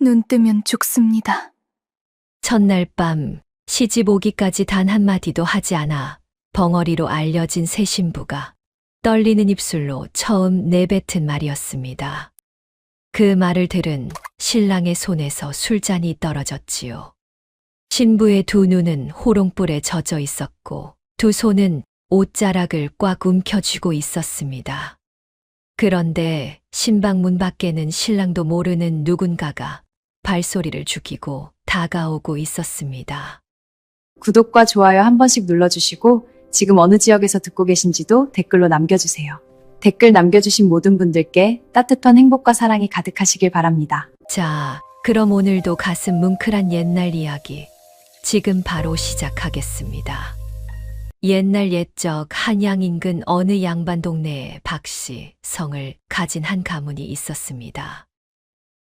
눈 뜨면 죽습니다. 첫날 밤 시집 오기까지 단 한마디도 하지 않아 벙어리로 알려진 새 신부가 떨리는 입술로 처음 내뱉은 말이었습니다. 그 말을 들은 신랑의 손에서 술잔이 떨어졌지요. 신부의 두 눈은 호롱불에 젖어 있었고 두 손은 옷자락을 꽉 움켜쥐고 있었습니다. 그런데 신방 문 밖에는 신랑도 모르는 누군가가 발소리를 죽이고 다가오고 있었습니다. 구독과 좋아요 한 번씩 눌러주시고 지금 어느 지역에서 듣고 계신지도 댓글로 남겨주세요. 댓글 남겨주신 모든 분들께 따뜻한 행복과 사랑이 가득하시길 바랍니다. 자, 그럼 오늘도 가슴 뭉클한 옛날 이야기 지금 바로 시작하겠습니다. 옛날 옛적 한양 인근 어느 양반 동네에 박씨 성을 가진 한 가문이 있었습니다.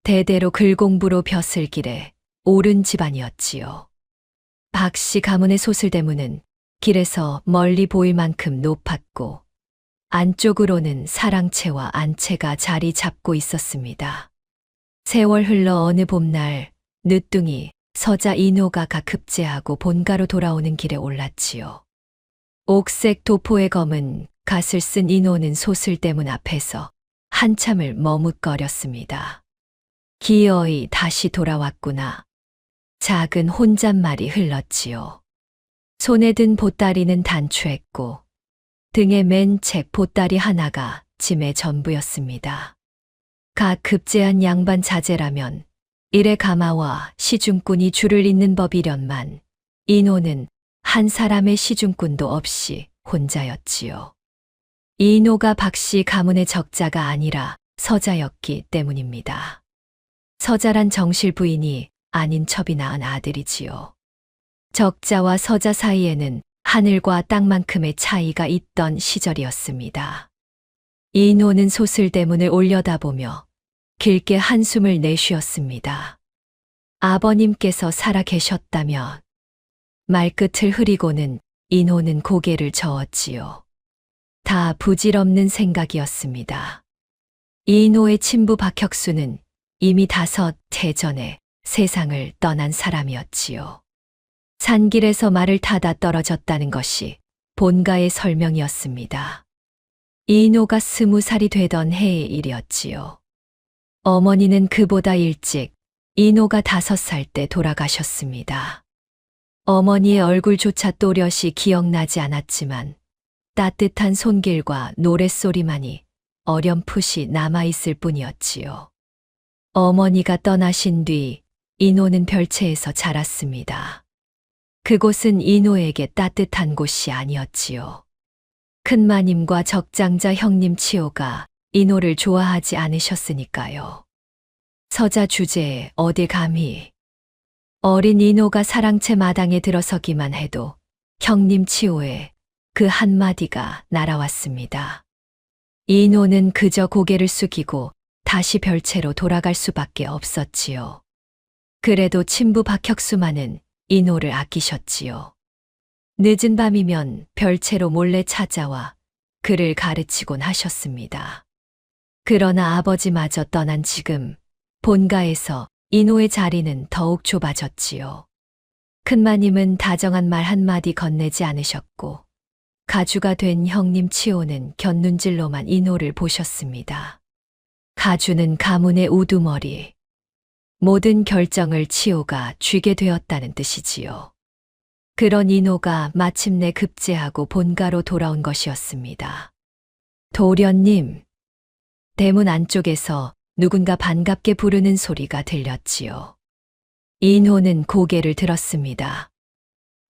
대대로 글공부로 벼슬 길에 오른 집안이었지요. 박씨 가문의 소슬대문은 길에서 멀리 보일 만큼 높았고 안쪽으로는 사랑채와 안채가 자리 잡고 있었습니다. 세월 흘러 어느 봄날 늦둥이 서자 인호가 급제하고 본가로 돌아오는 길에 올랐지요. 옥색 도포의 검은 갓을 쓴 인호는 소슬대문 앞에서 한참을 머뭇거렸습니다. 기어이 다시 돌아왔구나. 작은 혼잣말이 흘렀지요. 손에 든 보따리는 단추했고 등에 맨 책 보따리 하나가 짐의 전부였습니다. 각 급제한 양반 자제라면 일에 가마와 시중꾼이 줄을 잇는 법이련만 인호는 한 사람의 시중꾼도 없이 혼자였지요. 인호가 박씨 가문의 적자가 아니라 서자였기 때문입니다. 서자란 정실 부인이 아닌 첩이 낳은 아들이지요. 적자와 서자 사이에는 하늘과 땅만큼의 차이가 있던 시절이었습니다. 인호는 소슬대문을 올려다보며 길게 한숨을 내쉬었습니다. 아버님께서 살아 계셨다면 말끝을 흐리고는 인호는 고개를 저었지요. 다 부질없는 생각이었습니다. 인호의 친부 박혁수는 이미 5해 전에 세상을 떠난 사람이었지요. 산길에서 말을 타다 떨어졌다는 것이 본가의 설명이었습니다. 인호가 20살이 되던 해의 일이었지요. 어머니는 그보다 일찍 인호가 5살 때 돌아가셨습니다. 어머니의 얼굴조차 또렷이 기억나지 않았지만 따뜻한 손길과 노랫소리만이 어렴풋이 남아있을 뿐이었지요. 어머니가 떠나신 뒤 인호는 별채에서 자랐습니다. 그곳은 인호에게 따뜻한 곳이 아니었지요. 큰마님과 적장자 형님 치호가 인호를 좋아하지 않으셨으니까요. 서자 주제에 어딜 감히. 어린 인호가 사랑채 마당에 들어서기만 해도 형님 치호의 그 한마디가 날아왔습니다. 인호는 그저 고개를 숙이고 다시 별채로 돌아갈 수밖에 없었지요. 그래도 친부 박혁수만은 인호를 아끼셨지요. 늦은 밤이면 별채로 몰래 찾아와 그를 가르치곤 하셨습니다. 그러나 아버지마저 떠난 지금 본가에서 인호의 자리는 더욱 좁아졌지요. 큰마님은 다정한 말 한마디 건네지 않으셨고 가주가 된 형님 치호는 곁눈질로만 인호를 보셨습니다. 가주는 가문의 우두머리, 모든 결정을 치호가 쥐게 되었다는 뜻이지요. 그런 인호가 마침내 급제하고 본가로 돌아온 것이었습니다. 도련님, 대문 안쪽에서 누군가 반갑게 부르는 소리가 들렸지요. 인호는 고개를 들었습니다.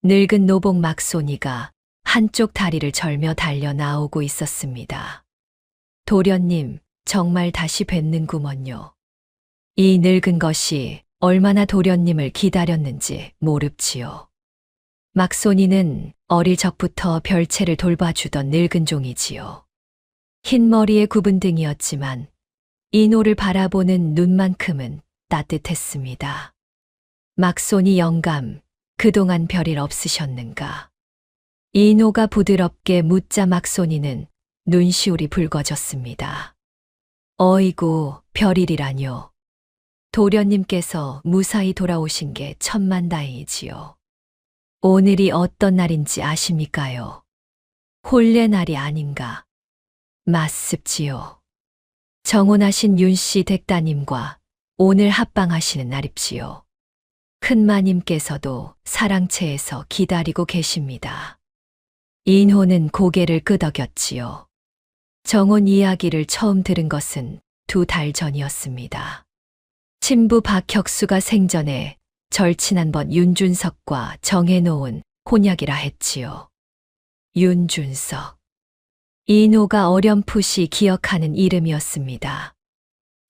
늙은 노복 막손이가 한쪽 다리를 절며 달려 나오고 있었습니다. 도련님, 정말 다시 뵙는구먼요. 이 늙은 것이 얼마나 도련님을 기다렸는지 모릅지요. 막손이는 어릴 적부터 별채를 돌봐주던 늙은 종이지요. 흰머리에 굽은 등이었지만 인호를 바라보는 눈만큼은 따뜻했습니다. 막손이 영감, 그동안 별일 없으셨는가? 인호가 부드럽게 묻자 막손이는 눈시울이 붉어졌습니다. 어이구, 별일이라뇨. 도련님께서 무사히 돌아오신 게 천만다행이지요. 오늘이 어떤 날인지 아십니까요? 혼례날이 아닌가. 맞습지요. 정혼하신 윤씨 댁따님과 오늘 합방하시는 날입지요. 큰마님께서도 사랑채에서 기다리고 계십니다. 인호는 고개를 끄덕였지요. 정혼 이야기를 처음 들은 것은 2달 전이었습니다. 친부 박혁수가 생전에 절친한 번 윤준석과 정해놓은 혼약이라 했지요. 윤준석. 인호가 어렴풋이 기억하는 이름이었습니다.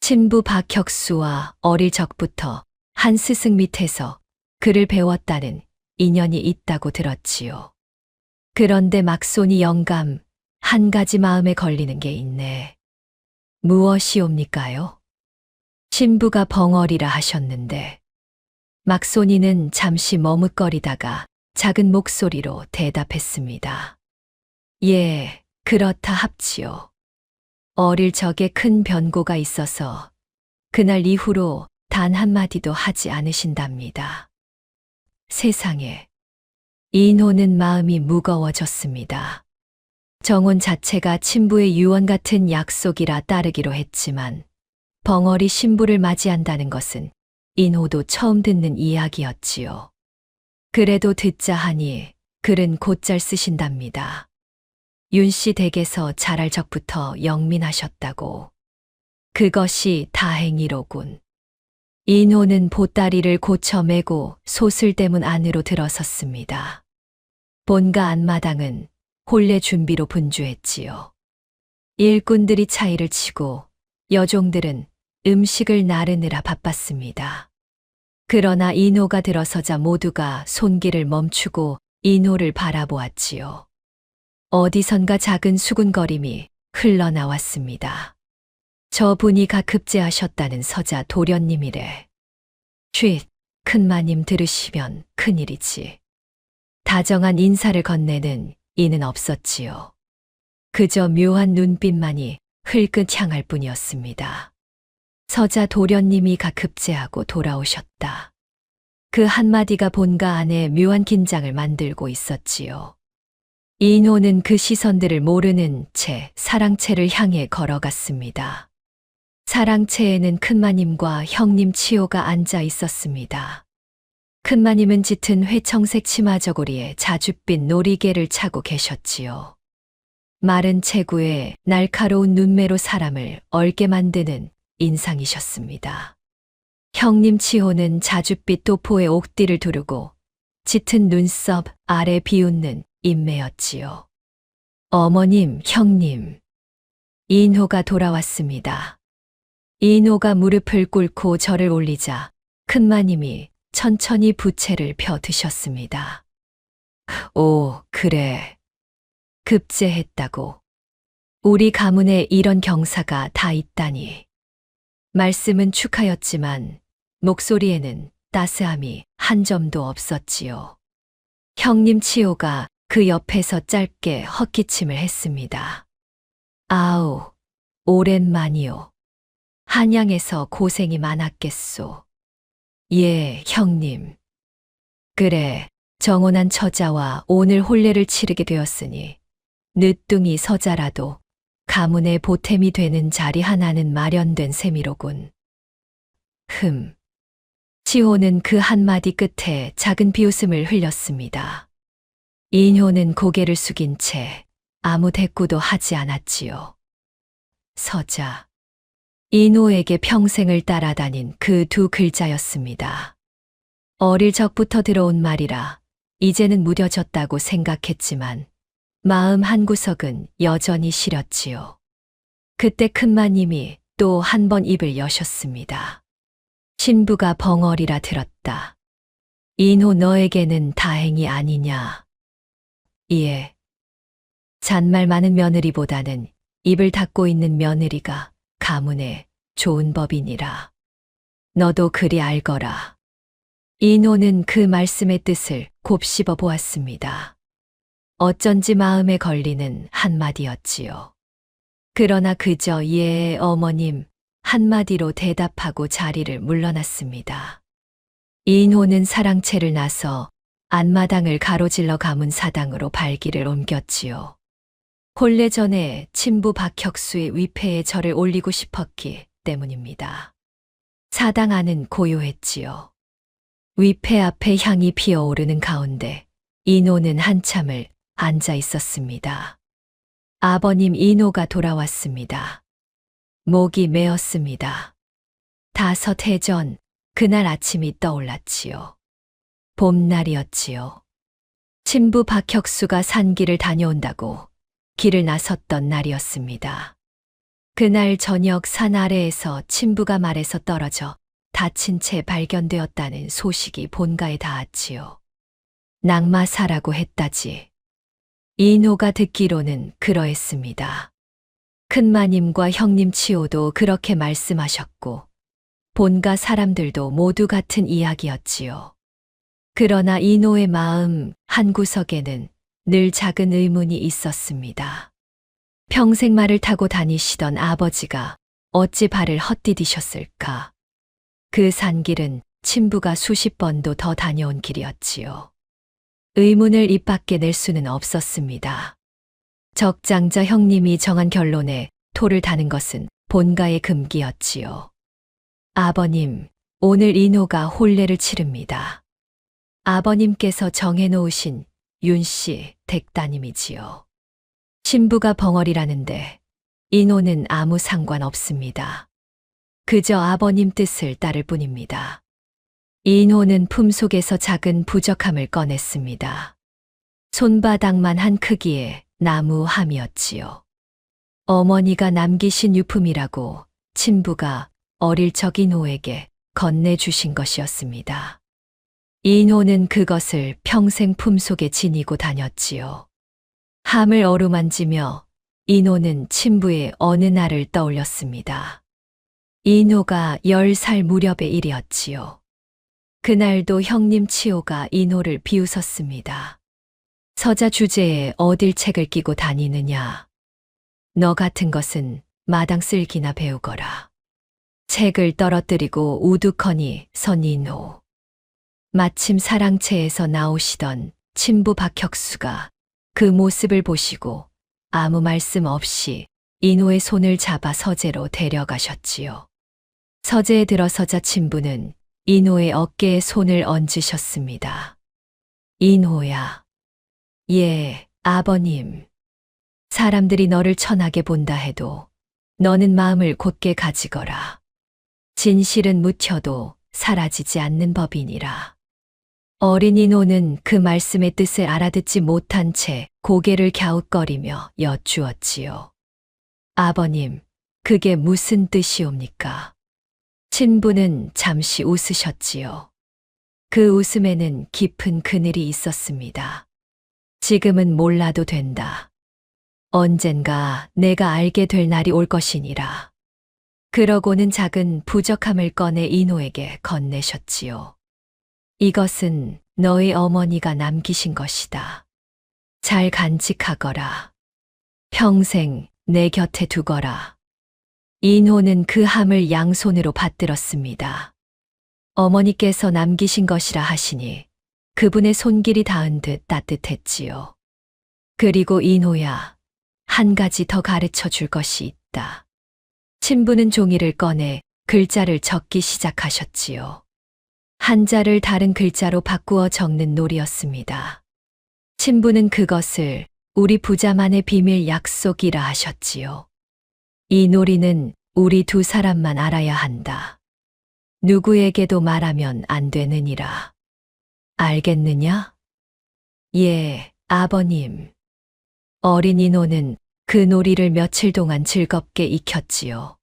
친부 박혁수와 어릴 적부터 한 스승 밑에서 글을 배웠다는 인연이 있다고 들었지요. 그런데 막손이 영감 한 가지 마음에 걸리는 게 있네. 무엇이옵니까요? 신부가 벙어리라 하셨는데 막손이는 잠시 머뭇거리다가 작은 목소리로 대답했습니다. 예, 그렇다 합지요. 어릴 적에 큰 변고가 있어서 그날 이후로 단 한마디도 하지 않으신답니다. 세상에. 인호는 마음이 무거워졌습니다. 정혼 자체가 친부의 유언 같은 약속이라 따르기로 했지만 벙어리 신부를 맞이한다는 것은 인호도 처음 듣는 이야기였지요. 그래도 듣자 하니 글은 곧잘 쓰신답니다. 윤씨 댁에서 자랄 적부터 영민하셨다고. 그것이 다행이로군. 인호는 보따리를 고쳐매고 소슬대문 안으로 들어섰습니다. 본가 안마당은 혼례 준비로 분주했지요. 일꾼들이 차이를 치고 여종들은 음식을 나르느라 바빴습니다. 그러나 인호가 들어서자 모두가 손길을 멈추고 인호를 바라보았지요. 어디선가 작은 수군거림이 흘러나왔습니다. 저분이가 급제하셨다는 서자 도련님이래. 쉿, 큰마님 들으시면 큰일이지. 다정한 인사를 건네는 이는 없었지요. 그저 묘한 눈빛만이 흘끗 향할 뿐이었습니다. 서자 도련님이가 급제하고 돌아오셨다. 그 한마디가 본가 안에 묘한 긴장을 만들고 있었지요. 인호는 그 시선들을 모르는 채 사랑채를 향해 걸어갔습니다. 사랑채에는 큰마님과 형님 치호가 앉아 있었습니다. 큰마님은 짙은 회청색 치마 저고리에 자줏빛 놀이개를 차고 계셨지요. 마른 체구에 날카로운 눈매로 사람을 얼게 만드는 인상이셨습니다. 형님 치호는 자줏빛 도포에 옥띠를 두르고 짙은 눈썹 아래 비웃는 인매였지요. 어머님, 형님. 인호가 돌아왔습니다. 인호가 무릎을 꿇고 절을 올리자 큰마님이 천천히 부채를 펴 드셨습니다. 오, 그래. 급제했다고. 우리 가문에 이런 경사가 다 있다니. 말씀은 축하였지만 목소리에는 따스함이 한 점도 없었지요. 형님 치호가 그 옆에서 짧게 헛기침을 했습니다. 아우, 오랜만이요. 한양에서 고생이 많았겠소. 예, 형님. 그래, 정혼한 처자와 오늘 혼례를 치르게 되었으니 늦둥이 서자라도 가문의 보탬이 되는 자리 하나는 마련된 셈이로군. 치호는 그 한마디 끝에 작은 비웃음을 흘렸습니다. 인호는 고개를 숙인 채 아무 대꾸도 하지 않았지요. 서자. 인호에게 평생을 따라다닌 그 2 글자였습니다. 어릴 적부터 들어온 말이라 이제는 무뎌졌다고 생각했지만 마음 한구석은 여전히 시렸지요. 그때 큰마님이 또 한 번 입을 여셨습니다. 신부가 벙어리라 들었다. 인호 너에게는 다행이 아니냐. 예. 잔말 많은 며느리보다는 입을 닫고 있는 며느리가 가문에 좋은 법이니라. 너도 그리 알거라. 인호는 그 말씀의 뜻을 곱씹어 보았습니다. 어쩐지 마음에 걸리는 한마디였지요. 그러나 그저 예, 어머님 한마디로 대답하고 자리를 물러났습니다. 이인호는 사랑채를 나서 안마당을 가로질러 가문 사당으로 발길을 옮겼지요. 혼례 전에 친부 박혁수의 위패에 절을 올리고 싶었기 때문입니다. 사당 안은 고요했지요. 위패 앞에 향이 피어오르는 가운데 인호는 한참을 앉아 있었습니다. 아버님 인호가 돌아왔습니다. 목이 메었습니다. 5해 전 그날 아침이 떠올랐지요. 봄날이었지요. 친부 박혁수가 산길을 다녀온다고 길을 나섰던 날이었습니다. 그날 저녁 산 아래에서 친부가 말에서 떨어져 다친 채 발견되었다는 소식이 본가에 닿았지요. 낙마사라고 했다지. 이인호가 듣기로는 그러했습니다. 큰마님과 형님 치호도 그렇게 말씀하셨고 본가 사람들도 모두 같은 이야기였지요. 그러나 이인호의 마음 한구석에는 늘 작은 의문이 있었습니다. 평생 말을 타고 다니시던 아버지가 어찌 발을 헛디디셨을까? 그 산길은 친부가 수십 번도 더 다녀온 길이었지요. 의문을 입 밖에 낼 수는 없었습니다. 적장자 형님이 정한 결론에 토를 다는 것은 본가의 금기였지요. 아버님, 오늘 인호가 혼례를 치릅니다. 아버님께서 정해놓으신 윤씨 댁따님이지요. 신부가 벙어리라는데 인호는 아무 상관없습니다. 그저 아버님 뜻을 따를 뿐입니다. 인호는 품속에서 작은 부적함을 꺼냈습니다. 손바닥만 한 크기의 나무 함이었지요. 어머니가 남기신 유품이라고 친부가 어릴 적 인호에게 건네주신 것이었습니다. 인호는 그것을 평생 품속에 지니고 다녔지요. 함을 어루만지며 인호는 친부의 어느 날을 떠올렸습니다. 인호가 10살 무렵의 일이었지요. 그날도 형님 치호가 인호를 비웃었습니다. 서자 주제에 어딜 책을 끼고 다니느냐. 너 같은 것은 마당 쓸기나 배우거라. 책을 떨어뜨리고 우두커니 선 인호. 마침 사랑채에서 나오시던 친부 박혁수가 그 모습을 보시고 아무 말씀 없이 인호의 손을 잡아 서재로 데려가셨지요. 서재에 들어서자 친부는 인호의 어깨에 손을 얹으셨습니다. 인호야. 예, 아버님. 사람들이 너를 천하게 본다 해도 너는 마음을 곧게 가지거라. 진실은 묻혀도 사라지지 않는 법이니라. 어린 인호는 그 말씀의 뜻을 알아듣지 못한 채 고개를 갸웃거리며 여쭈었지요. 아버님, 그게 무슨 뜻이옵니까? 친부는 잠시 웃으셨지요. 그 웃음에는 깊은 그늘이 있었습니다. 지금은 몰라도 된다. 언젠가 내가 알게 될 날이 올 것이니라. 그러고는 작은 부적함을 꺼내 인호에게 건네셨지요. 이것은 너의 어머니가 남기신 것이다. 잘 간직하거라. 평생 내 곁에 두거라. 인호는 그 함을 양손으로 받들었습니다. 어머니께서 남기신 것이라 하시니 그분의 손길이 닿은 듯 따뜻했지요. 그리고 인호야, 한 가지 더 가르쳐 줄 것이 있다. 친부는 종이를 꺼내 글자를 적기 시작하셨지요. 한자를 다른 글자로 바꾸어 적는 놀이였습니다. 친부는 그것을 우리 부자만의 비밀 약속이라 하셨지요. 이 놀이는 우리 두 사람만 알아야 한다. 누구에게도 말하면 안 되느니라. 알겠느냐? 예, 아버님. 어린 인호는 그 놀이를 며칠 동안 즐겁게 익혔지요.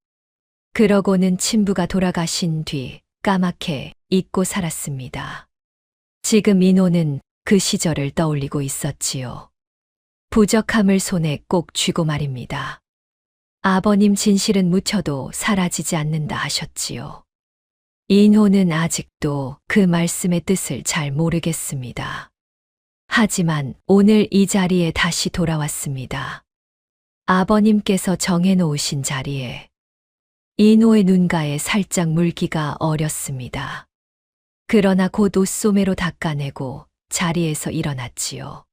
그러고는 친부가 돌아가신 뒤 까맣게 잊고 살았습니다. 지금 인호는 그 시절을 떠올리고 있었지요. 부적함을 손에 꼭 쥐고 말입니다. 아버님 진실은 묻혀도 사라지지 않는다 하셨지요. 인호는 아직도 그 말씀의 뜻을 잘 모르겠습니다. 하지만 오늘 이 자리에 다시 돌아왔습니다. 아버님께서 정해놓으신 자리에 이노의 눈가에 살짝 물기가 어렸습니다. 그러나 곧 옷소매로 닦아내고 자리에서 일어났지요.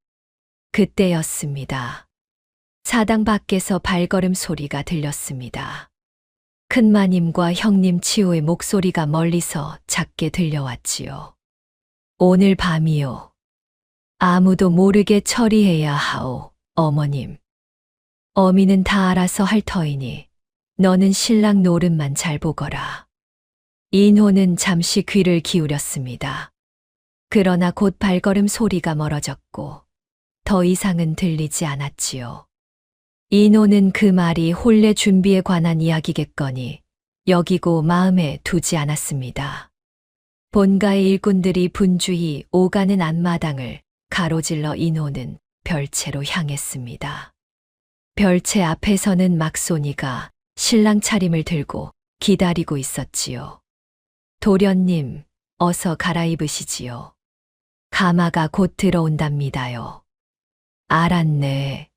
그때였습니다. 사당 밖에서 발걸음 소리가 들렸습니다. 큰마님과 형님 치호의 목소리가 멀리서 작게 들려왔지요. 오늘 밤이요. 아무도 모르게 처리해야 하오, 어머님. 어미는 다 알아서 할 터이니 너는 신랑 노릇만 잘 보거라. 인호는 잠시 귀를 기울였습니다. 그러나 곧 발걸음 소리가 멀어졌고 더 이상은 들리지 않았지요. 인호는 그 말이 혼례 준비에 관한 이야기겠거니 여기고 마음에 두지 않았습니다. 본가의 일꾼들이 분주히 오가는 앞마당을 가로질러 인호는 별채로 향했습니다. 별채 앞에서는 막손이가 신랑 차림을 들고 기다리고 있었지요. 도련님, 어서 갈아입으시지요. 가마가 곧 들어온답니다요. 알았네.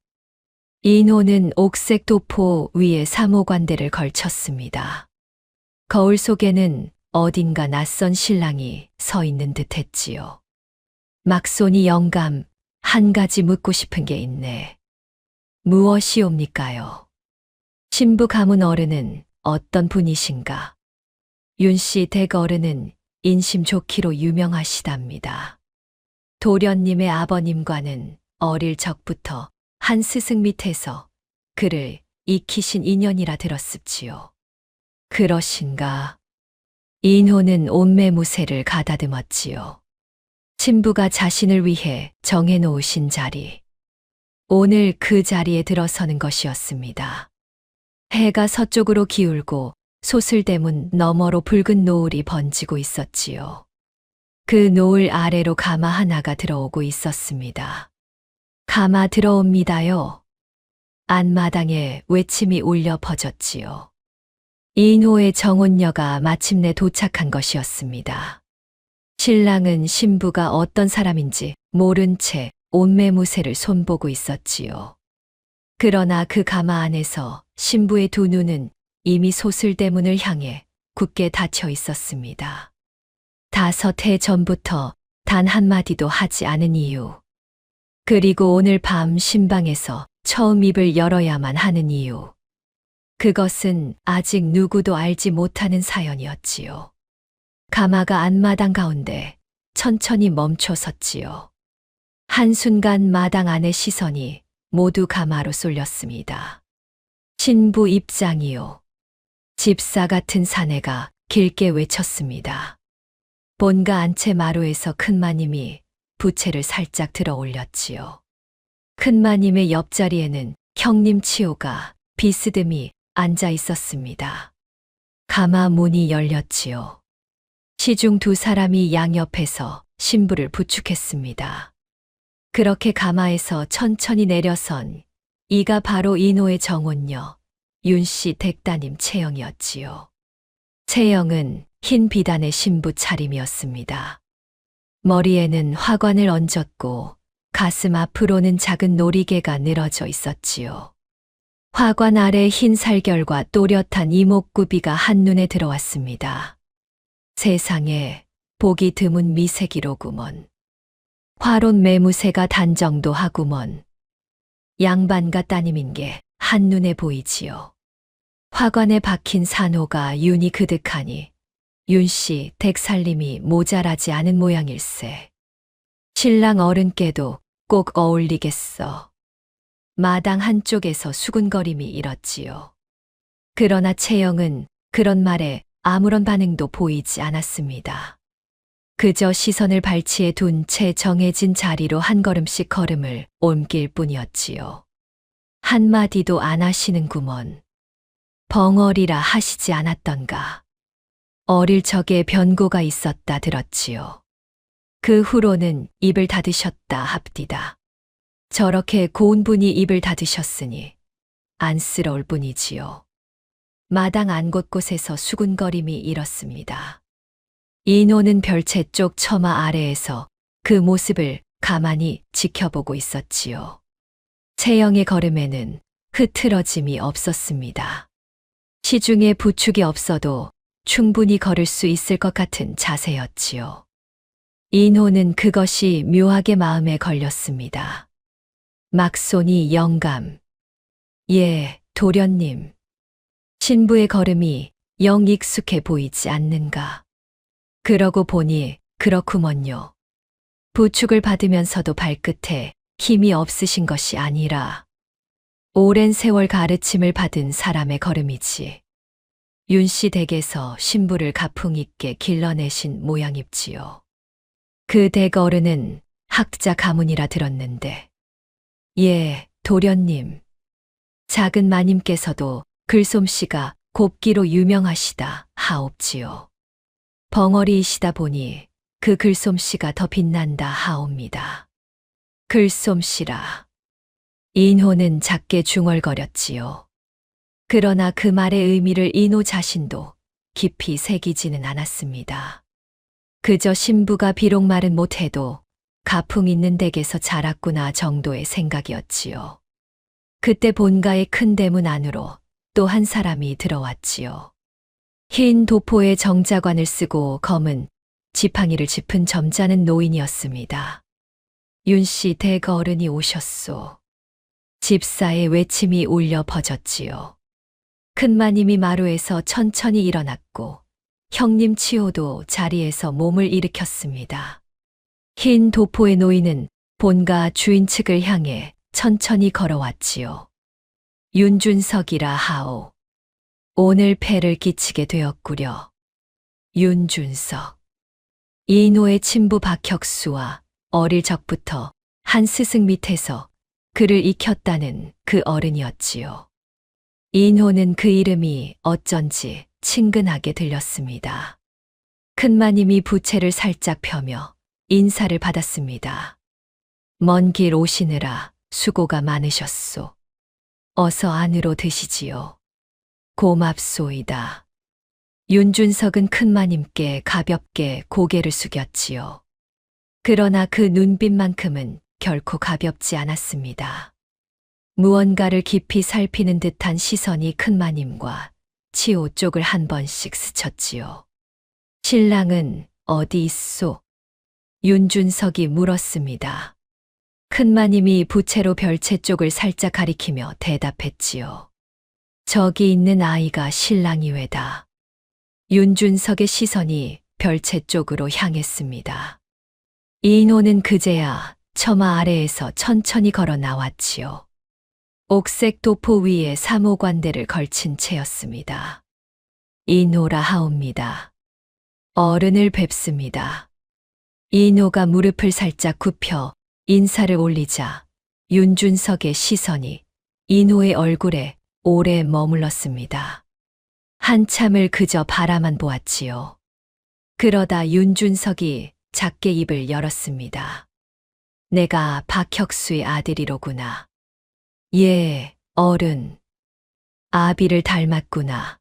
인호는 옥색 도포 위에 사모관대를 걸쳤습니다. 거울 속에는 어딘가 낯선 신랑이 서 있는 듯 했지요. 막손이 영감, 한 가지 묻고 싶은 게 있네. 무엇이옵니까요? 신부 가문 어른은 어떤 분이신가? 윤씨 댁 어른은 인심 좋기로 유명하시답니다. 도련님의 아버님과는 어릴 적부터 한 스승 밑에서 그를 익히신 인연이라 들었습지요. 그러신가? 인호는 온매무새를 가다듬었지요. 신부가 자신을 위해 정해놓으신 자리. 오늘 그 자리에 들어서는 것이었습니다. 해가 서쪽으로 기울고 소슬대문 너머로 붉은 노을이 번지고 있었지요. 그 노을 아래로 가마 하나가 들어오고 있었습니다. 가마 들어옵니다요. 안마당에 외침이 울려 퍼졌지요. 인호의 정혼녀가 마침내 도착한 것이었습니다. 신랑은 신부가 어떤 사람인지 모른 채 온매무새를 손보고 있었지요. 그러나 그 가마 안에서 신부의 두 눈은 이미 소슬대문을 향해 굳게 닫혀 있었습니다. 5해 전부터 단 한마디도 하지 않은 이유. 그리고 오늘 밤 신방에서 처음 입을 열어야만 하는 이유. 그것은 아직 누구도 알지 못하는 사연이었지요. 가마가 안마당 가운데 천천히 멈춰 섰지요. 한순간 마당 안의 시선이 모두 가마로 쏠렸습니다. 신부 입장이요. 집사 같은 사내가 길게 외쳤습니다. 본가 안채 마루에서 큰마님이 부채를 살짝 들어 올렸지요. 큰마님의 옆자리에는 형님 치호가 비스듬히 앉아 있었습니다. 가마 문이 열렸지요. 시중 두 사람이 양옆에서 신부를 부축했습니다. 그렇게 가마에서 천천히 내려선 이가 바로 인호의 정혼녀 윤씨 댁따님 채영이었지요. 채영은 흰 비단의 신부 차림이었습니다. 머리에는 화관을 얹었고 가슴 앞으로는 작은 놀이개가 늘어져 있었지요. 화관 아래 흰 살결과 또렷한 이목구비가 한눈에 들어왔습니다. 세상에 보기 드문 미색이로구먼. 화론 매무새가 단정도 하구먼. 양반가 따님인 게 한눈에 보이지요. 화관에 박힌 산호가 윤이 그득하니 윤씨 댁 살림이 모자라지 않은 모양일세. 신랑 어른께도 꼭 어울리겠어. 마당 한쪽에서 수군거림이 일었지요. 그러나 채영은 그런 말에 아무런 반응도 보이지 않았습니다. 그저 시선을 발치에 둔 채 정해진 자리로 한 걸음씩 걸음을 옮길 뿐이었지요. 한마디도 안 하시는구먼. 벙어리라 하시지 않았던가. 어릴 적에 변고가 있었다 들었지요. 그 후로는 입을 닫으셨다 합디다. 저렇게 고운 분이 입을 닫으셨으니 안쓰러울 뿐이지요. 마당 안 곳곳에서 수군거림이 일었습니다. 인호는 별채 쪽 처마 아래에서 그 모습을 가만히 지켜보고 있었지요. 채영의 걸음에는 흐트러짐이 없었습니다. 시중에 부축이 없어도 충분히 걸을 수 있을 것 같은 자세였지요. 인호는 그것이 묘하게 마음에 걸렸습니다. 막손이 영감. 예, 도련님. 신부의 걸음이 영 익숙해 보이지 않는가. 그러고 보니 그렇구먼요. 부축을 받으면서도 발끝에 힘이 없으신 것이 아니라 오랜 세월 가르침을 받은 사람의 걸음이지. 윤씨 댁에서 신부를 가풍 있게 길러내신 모양입지요. 그 댁 어른은 학자 가문이라 들었는데. 예, 도련님. 작은 마님께서도 글솜씨가 곱기로 유명하시다 하옵지요. 벙어리이시다 보니 그 글솜씨가 더 빛난다 하옵니다. 글솜씨라. 인호는 작게 중얼거렸지요. 그러나 그 말의 의미를 인호 자신도 깊이 새기지는 않았습니다. 그저 신부가 비록 말은 못해도 가풍 있는 댁에서 자랐구나 정도의 생각이었지요. 그때 본가의 큰 대문 안으로 또 한 사람이 들어왔지요. 흰 도포에 정자관을 쓰고 검은 지팡이를 짚은 점잖은 노인이었습니다. 윤씨 댁 어른이 오셨소. 집사의 외침이 울려 퍼졌지요. 큰마님이 마루에서 천천히 일어났고 형님 치호도 자리에서 몸을 일으켰습니다. 흰 도포의 노인은 본가 주인 측을 향해 천천히 걸어왔지요. 윤준석이라 하오. 오늘 폐를 끼치게 되었구려. 윤준석. 인호의 친부 박혁수와 어릴 적부터 한 스승 밑에서 그를 익혔다는 그 어른이었지요. 인호는 그 이름이 어쩐지 친근하게 들렸습니다. 큰마님이 부채를 살짝 펴며 인사를 받았습니다. 먼 길 오시느라 수고가 많으셨소. 어서 안으로 드시지요. 고맙소이다. 윤준석은 큰마님께 가볍게 고개를 숙였지요. 그러나 그 눈빛만큼은 결코 가볍지 않았습니다. 무언가를 깊이 살피는 듯한 시선이 큰마님과 치호 쪽을 한 번씩 스쳤지요. 신랑은 어디 있소? 윤준석이 물었습니다. 큰마님이 부채로 별채 쪽을 살짝 가리키며 대답했지요. 저기 있는 아이가 신랑이외다. 윤준석의 시선이 별채 쪽으로 향했습니다. 인호는 그제야 처마 아래에서 천천히 걸어 나왔지요. 옥색 도포 위에 사모관대를 걸친 채였습니다. 인호라 하옵니다. 어른을 뵙습니다. 인호가 무릎을 살짝 굽혀 인사를 올리자 윤준석의 시선이 인호의 얼굴에 오래 머물렀습니다. 한참을 그저 바라만 보았지요. 그러다 윤준석이 작게 입을 열었습니다. 내가 박혁수의 아들이로구나. 예, 어른. 아비를 닮았구나.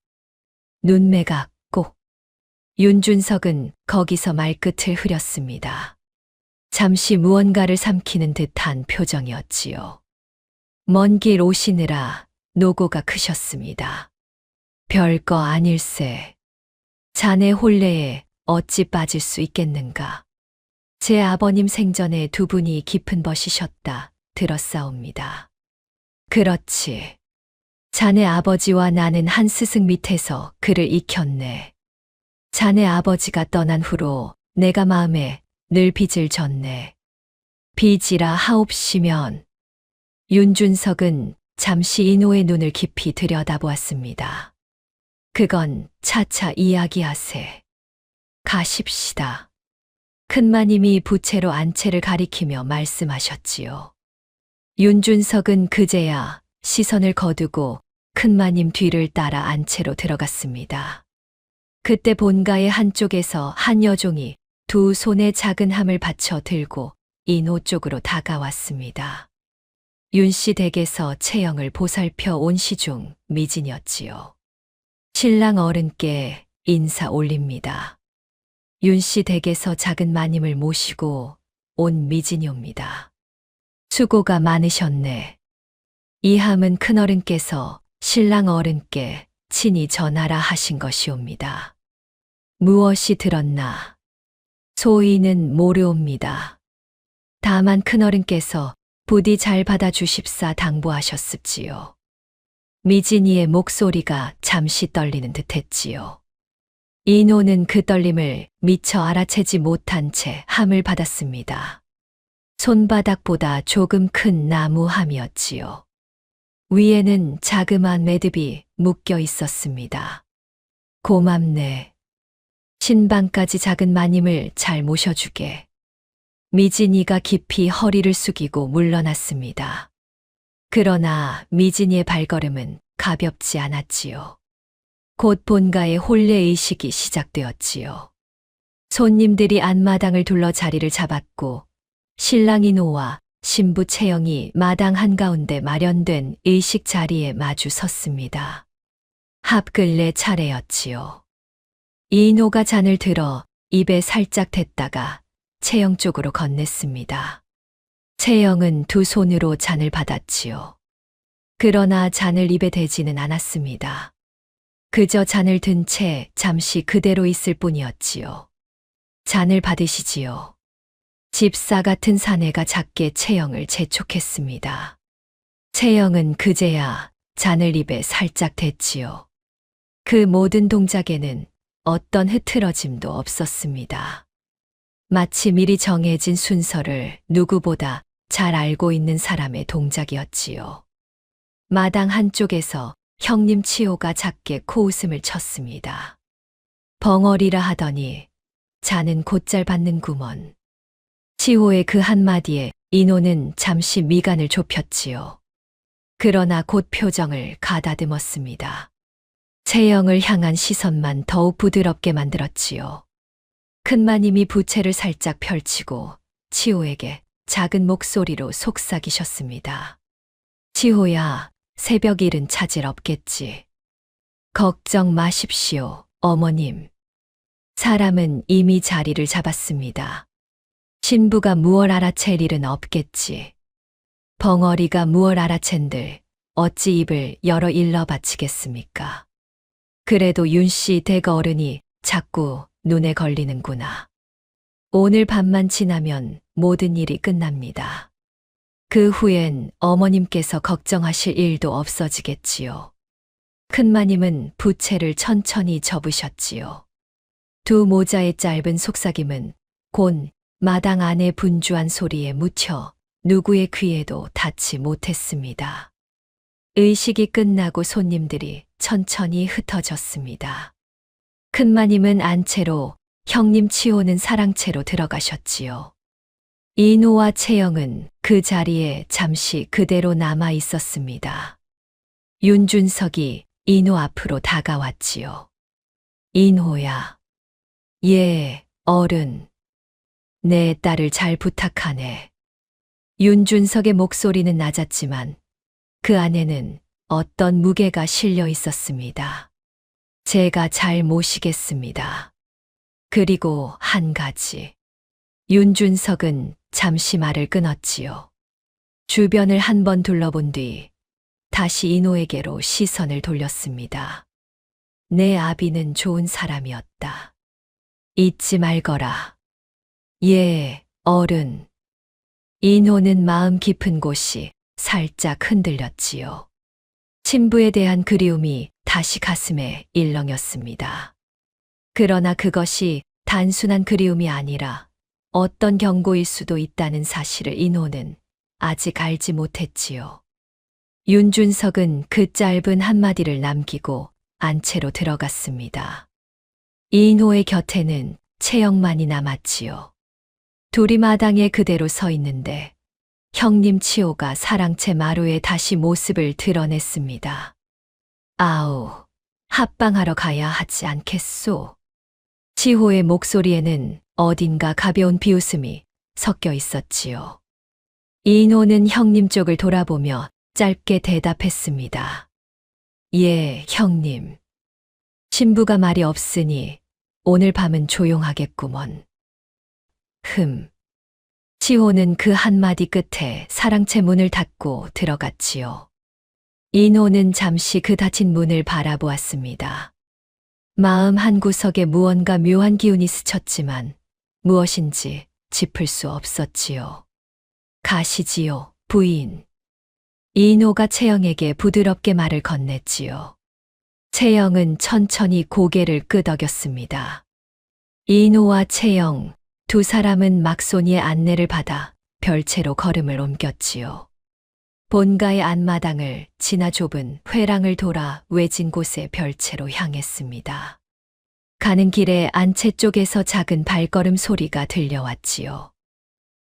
눈매가 꼭. 윤준석은 거기서 말끝을 흐렸습니다. 잠시 무언가를 삼키는 듯한 표정이었지요. 먼 길 오시느라 노고가 크셨습니다. 별거 아닐세. 자네 혼례에 어찌 빠질 수 있겠는가. 제 아버님 생전에 두 분이 깊은 벗이셨다 들었사옵니다. 그렇지. 자네 아버지와 나는 한 스승 밑에서 그를 익혔네. 자네 아버지가 떠난 후로 내가 마음에 늘 빚을 졌네. 빚이라 하옵시면. 윤준석은 잠시 인호의 눈을 깊이 들여다보았습니다. 그건 차차 이야기하세. 가십시다. 큰마님이 부채로 안채를 가리키며 말씀하셨지요. 윤준석은 그제야 시선을 거두고 큰마님 뒤를 따라 안채로 들어갔습니다. 그때 본가의 한쪽에서 한 여종이 두 손에 작은 함을 받쳐 들고 인호 쪽으로 다가왔습니다. 윤씨 댁에서 채영을 보살펴 온 시중 미진이었지요. 신랑 어른께 인사 올립니다. 윤씨 댁에서 작은 마님을 모시고 온 미진이옵니다. 수고가 많으셨네. 이 함은 큰어른께서 신랑 어른께 친히 전하라 하신 것이옵니다. 무엇이 들었나? 소인은 모르옵니다. 다만 큰어른께서 부디 잘 받아주십사 당부하셨습지요. 미진이의 목소리가 잠시 떨리는 듯했지요. 인호는 그 떨림을 미처 알아채지 못한 채 함을 받았습니다. 손바닥보다 조금 큰 나무 함이었지요. 위에는 자그마한 매듭이 묶여 있었습니다. 고맙네. 신방까지 작은 마님을 잘 모셔주게. 미진이가 깊이 허리를 숙이고 물러났습니다. 그러나 미진이의 발걸음은 가볍지 않았지요. 곧 본가의 혼례의식이 시작되었지요. 손님들이 안마당을 둘러 자리를 잡았고 신랑 인호와 신부 채영이 마당 한가운데 마련된 의식 자리에 마주 섰습니다. 합근래 차례였지요. 인호가 잔을 들어 입에 살짝 댔다가 채영 쪽으로 건넸습니다. 채영은 두 손으로 잔을 받았지요. 그러나 잔을 입에 대지는 않았습니다. 그저 잔을 든 채 잠시 그대로 있을 뿐이었지요. 잔을 받으시지요. 집사 같은 사내가 작게 채영을 재촉했습니다. 채영은 그제야 잔을 입에 살짝 댔지요. 그 모든 동작에는 어떤 흐트러짐도 없었습니다. 마치 미리 정해진 순서를 누구보다 잘 알고 있는 사람의 동작이었지요. 마당 한쪽에서 형님 치호가 작게 코웃음을 쳤습니다. 벙어리라 하더니 자는 곧잘 받는구먼. 치호의 그 한마디에 인호는 잠시 미간을 좁혔지요. 그러나 곧 표정을 가다듬었습니다. 채영을 향한 시선만 더욱 부드럽게 만들었지요. 큰마님이 부채를 살짝 펼치고 치호에게 작은 목소리로 속삭이셨습니다. 치호야, 새벽 일은 차질 없겠지. 걱정 마십시오, 어머님. 사람은 이미 자리를 잡았습니다. 신부가 무얼 알아챌 일은 없겠지. 벙어리가 무얼 알아챈들 어찌 입을 열어 일러 바치겠습니까? 그래도 윤씨 대거 어른이 자꾸 눈에 걸리는구나. 오늘 밤만 지나면 모든 일이 끝납니다. 그 후엔 어머님께서 걱정하실 일도 없어지겠지요. 큰마님은 부채를 천천히 접으셨지요. 두 모자의 짧은 속삭임은 곧 마당 안의 분주한 소리에 묻혀 누구의 귀에도 닿지 못했습니다. 의식이 끝나고 손님들이 천천히 흩어졌습니다. 큰마님은 안채로, 형님 치호는 사랑채로 들어가셨지요. 인호와 채영은 그 자리에 잠시 그대로 남아 있었습니다. 윤준석이 인호 앞으로 다가왔지요. 인호야. 예, 어른. 내 딸을 잘 부탁하네. 윤준석의 목소리는 낮았지만 그 안에는 어떤 무게가 실려 있었습니다. 제가 잘 모시겠습니다. 그리고 한 가지. 윤준석은 잠시 말을 끊었지요. 주변을 한번 둘러본 뒤 다시 인호에게로 시선을 돌렸습니다. 내 아비는 좋은 사람이었다. 잊지 말거라. 예, 어른. 인호는 마음 깊은 곳이 살짝 흔들렸지요. 친부에 대한 그리움이 다시 가슴에 일렁였습니다. 그러나 그것이 단순한 그리움이 아니라 어떤 경고일 수도 있다는 사실을 인호는 아직 알지 못했지요. 윤준석은 그 짧은 한마디를 남기고 안채로 들어갔습니다. 인호의 곁에는 채영만이 남았지요. 둘이 마당에 그대로 서 있는데 형님 치호가 사랑채 마루에 다시 모습을 드러냈습니다. 아우, 합방하러 가야 하지 않겠소? 치호의 목소리에는 어딘가 가벼운 비웃음이 섞여 있었지요. 인호는 형님 쪽을 돌아보며 짧게 대답했습니다. 예, 형님. 신부가 말이 없으니 오늘 밤은 조용하겠구먼. 치호는 그 한마디 끝에 사랑채 문을 닫고 들어갔지요. 인호는 잠시 그 닫힌 문을 바라보았습니다. 마음 한구석에 무언가 묘한 기운이 스쳤지만 무엇인지 짚을 수 없었지요. 가시지요, 부인. 인호가 채영에게 부드럽게 말을 건넸지요. 채영은 천천히 고개를 끄덕였습니다. 인호와 채영, 두 사람은 막손이의 안내를 받아 별채로 걸음을 옮겼지요. 본가의 앞마당을 지나 좁은 회랑을 돌아 외진 곳에 별채로 향했습니다. 가는 길에 안채 쪽에서 작은 발걸음 소리가 들려왔지요.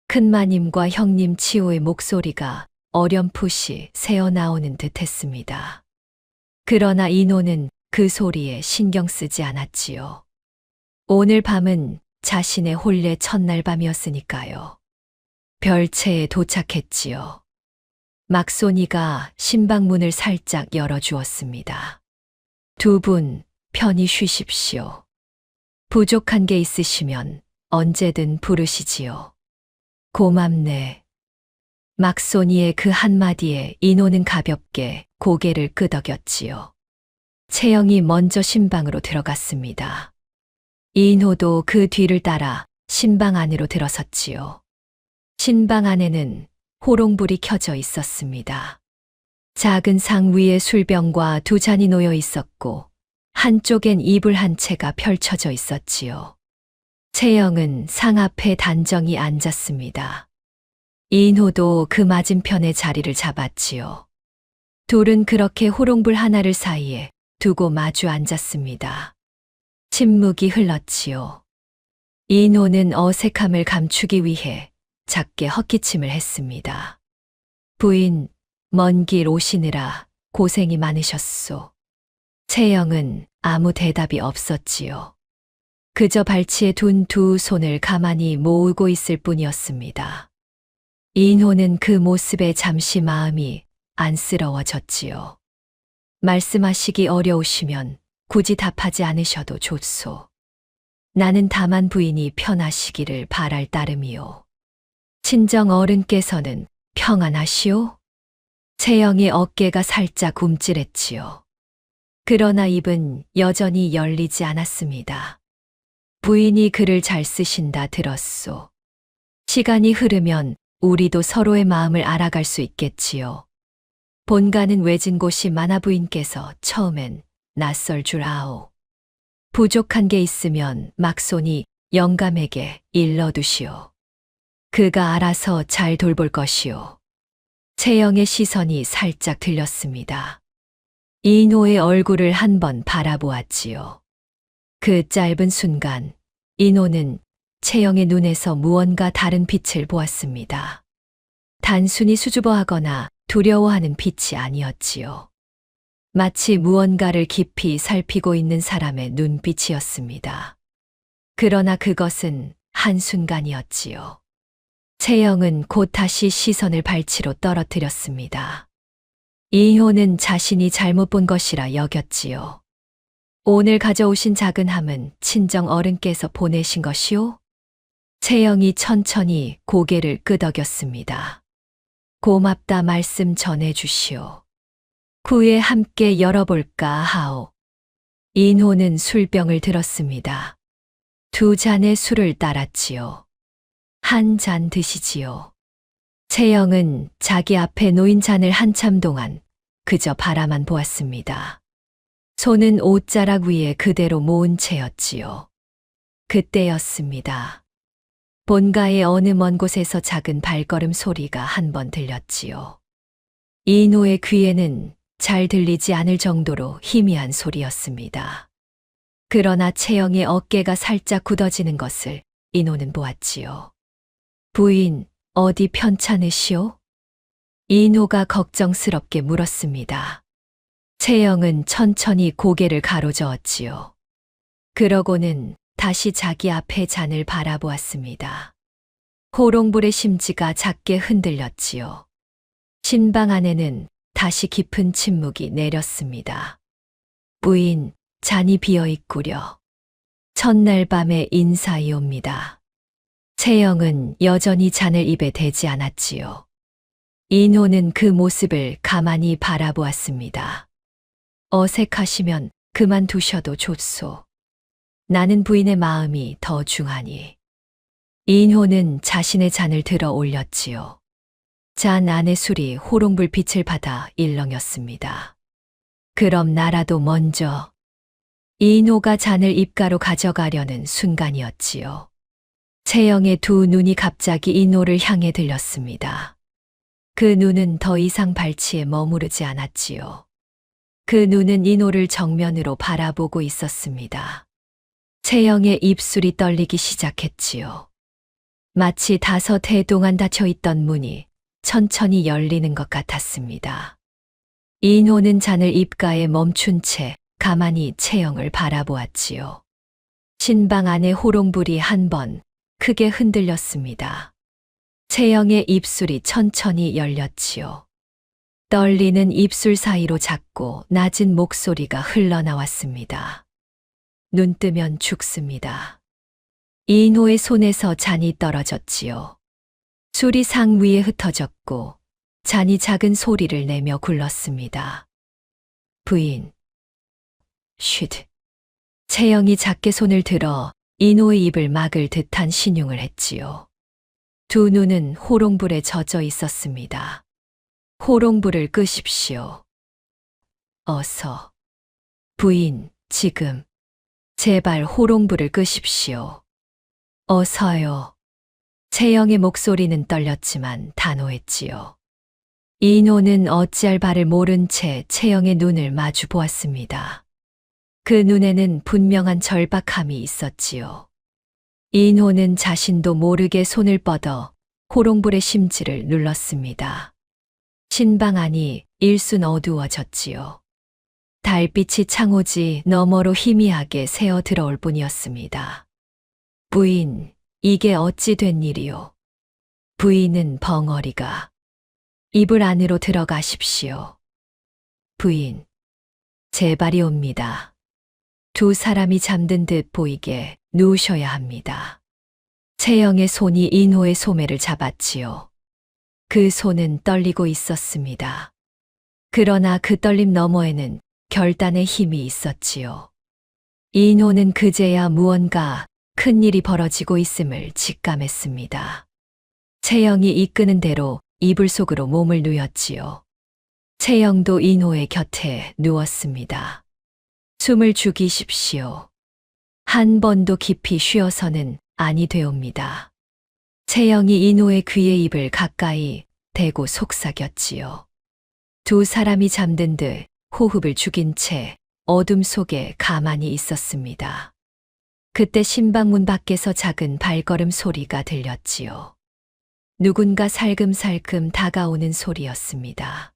큰마님과 형님 치호의 목소리가 어렴풋이 새어나오는 듯 했습니다. 그러나 인호는 그 소리에 신경 쓰지 않았지요. 오늘 밤은 자신의 혼례 첫날 밤이었으니까요. 별채에 도착했지요. 막손이가 신방문을 살짝 열어주었습니다. 두 분 편히 쉬십시오. 부족한 게 있으시면 언제든 부르시지요. 고맙네. 막손이의 그 한마디에 인호는 가볍게 고개를 끄덕였지요. 채영이 먼저 신방으로 들어갔습니다. 인호도 그 뒤를 따라 신방 안으로 들어섰지요. 신방 안에는 호롱불이 켜져 있었습니다. 작은 상 위에 술병과 두 잔이 놓여 있었고 한쪽엔 이불 한 채가 펼쳐져 있었지요. 채영은 상 앞에 단정히 앉았습니다. 인호도 그 맞은편에 자리를 잡았지요. 둘은 그렇게 호롱불 하나를 사이에 두고 마주 앉았습니다. 침묵이 흘렀지요. 인호는 어색함을 감추기 위해 작게 헛기침을 했습니다. 부인, 먼 길 오시느라 고생이 많으셨소. 채영은 아무 대답이 없었지요. 그저 발치에 둔 두 손을 가만히 모으고 있을 뿐이었습니다. 인호는 그 모습에 잠시 마음이 안쓰러워졌지요. 말씀하시기 어려우시면 굳이 답하지 않으셔도 좋소. 나는 다만 부인이 편하시기를 바랄 따름이요. 친정 어른께서는 평안하시오? 채영의 어깨가 살짝 움찔했지요. 그러나 입은 여전히 열리지 않았습니다. 부인이 글을 잘 쓰신다 들었소. 시간이 흐르면 우리도 서로의 마음을 알아갈 수 있겠지요. 본가는 외진 곳이 많아 부인께서 처음엔 낯설 줄 아오. 부족한 게 있으면 막손이 영감에게 일러두시오. 그가 알아서 잘 돌볼 것이오. 채영의 시선이 살짝 들렸습니다. 인호의 얼굴을 한번 바라보았지요. 그 짧은 순간 인호는 채영의 눈에서 무언가 다른 빛을 보았습니다. 단순히 수줍어하거나 두려워하는 빛이 아니었지요. 마치 무언가를 깊이 살피고 있는 사람의 눈빛이었습니다. 그러나 그것은 한순간이었지요. 채영은 곧 다시 시선을 발치로 떨어뜨렸습니다. 인호는 자신이 잘못 본 것이라 여겼지요. 오늘 가져오신 작은 함은 친정 어른께서 보내신 것이오? 채영이 천천히 고개를 끄덕였습니다. 고맙다 말씀 전해주시오. 후에 함께 열어볼까 하오. 인호는 술병을 들었습니다. 두 잔의 술을 따랐지요. 한 잔 드시지요. 채영은 자기 앞에 놓인 잔을 한참 동안 그저 바라만 보았습니다. 손은 옷자락 위에 그대로 모은 채였지요. 그때였습니다. 본가의 어느 먼 곳에서 작은 발걸음 소리가 한 번 들렸지요. 인호의 귀에는 잘 들리지 않을 정도로 희미한 소리였습니다. 그러나 채영의 어깨가 살짝 굳어지는 것을 인호는 보았지요. 부인, 어디 편찮으시오? 인호가 걱정스럽게 물었습니다. 채영은 천천히 고개를 가로저었지요. 그러고는 다시 자기 앞에 잔을 바라보았습니다. 호롱불의 심지가 작게 흔들렸지요. 신방 안에는 다시 깊은 침묵이 내렸습니다. 부인, 잔이 비어있구려. 첫날 밤의 인사이옵니다. 채영은 여전히 잔을 입에 대지 않았지요. 인호는 그 모습을 가만히 바라보았습니다. 어색하시면 그만두셔도 좋소. 나는 부인의 마음이 더 중하니. 인호는 자신의 잔을 들어 올렸지요. 잔 안의 술이 호롱불빛을 받아 일렁였습니다. 그럼 나라도 먼저. 인호가 잔을 입가로 가져가려는 순간이었지요. 채영의 두 눈이 갑자기 인호를 향해 들렸습니다. 그 눈은 더 이상 발치에 머무르지 않았지요. 그 눈은 인호를 정면으로 바라보고 있었습니다. 채영의 입술이 떨리기 시작했지요. 마치 5해 동안 닫혀 있던 문이 천천히 열리는 것 같았습니다. 인호는 잔을 입가에 멈춘 채 가만히 채영을 바라보았지요. 신방 안의 호롱불이 한 번 크게 흔들렸습니다. 채영의 입술이 천천히 열렸지요. 떨리는 입술 사이로 작고 낮은 목소리가 흘러나왔습니다. 눈 뜨면 죽습니다. 인호의 손에서 잔이 떨어졌지요. 술이 상 위에 흩어졌고 잔이 작은 소리를 내며 굴렀습니다. 부인. 쉿. 채영이 작게 손을 들어 인호의 입을 막을 듯한 신용을 했지요. 두 눈은 호롱불에 젖어 있었습니다. 호롱불을 끄십시오. 어서. 부인, 지금. 제발 호롱불을 끄십시오. 어서요. 채영의 목소리는 떨렸지만 단호했지요. 인호는 어찌할 바를 모른 채 채영의 눈을 마주 보았습니다. 그 눈에는 분명한 절박함이 있었지요. 인호는 자신도 모르게 손을 뻗어 호롱불의 심지를 눌렀습니다. 신방 안이 일순 어두워졌지요. 달빛이 창호지 너머로 희미하게 새어 들어올 뿐이었습니다. 부인, 이게 어찌 된 일이요? 부인은 벙어리가. 이불 안으로 들어가십시오. 부인, 제발이옵니다. 두 사람이 잠든 듯 보이게 누우셔야 합니다. 채영의 손이 인호의 소매를 잡았지요. 그 손은 떨리고 있었습니다. 그러나 그 떨림 너머에는 결단의 힘이 있었지요. 인호는 그제야 무언가 큰 일이 벌어지고 있음을 직감했습니다. 채영이 이끄는 대로 이불 속으로 몸을 누였지요. 채영도 인호의 곁에 누웠습니다. 숨을 죽이십시오. 한 번도 깊이 쉬어서는 아니 되옵니다. 채영이 인호의 귀에 입을 가까이 대고 속삭였지요. 두 사람이 잠든 듯 호흡을 죽인 채 어둠 속에 가만히 있었습니다. 그때 신방문 밖에서 작은 발걸음 소리가 들렸지요. 누군가 살금살금 다가오는 소리였습니다.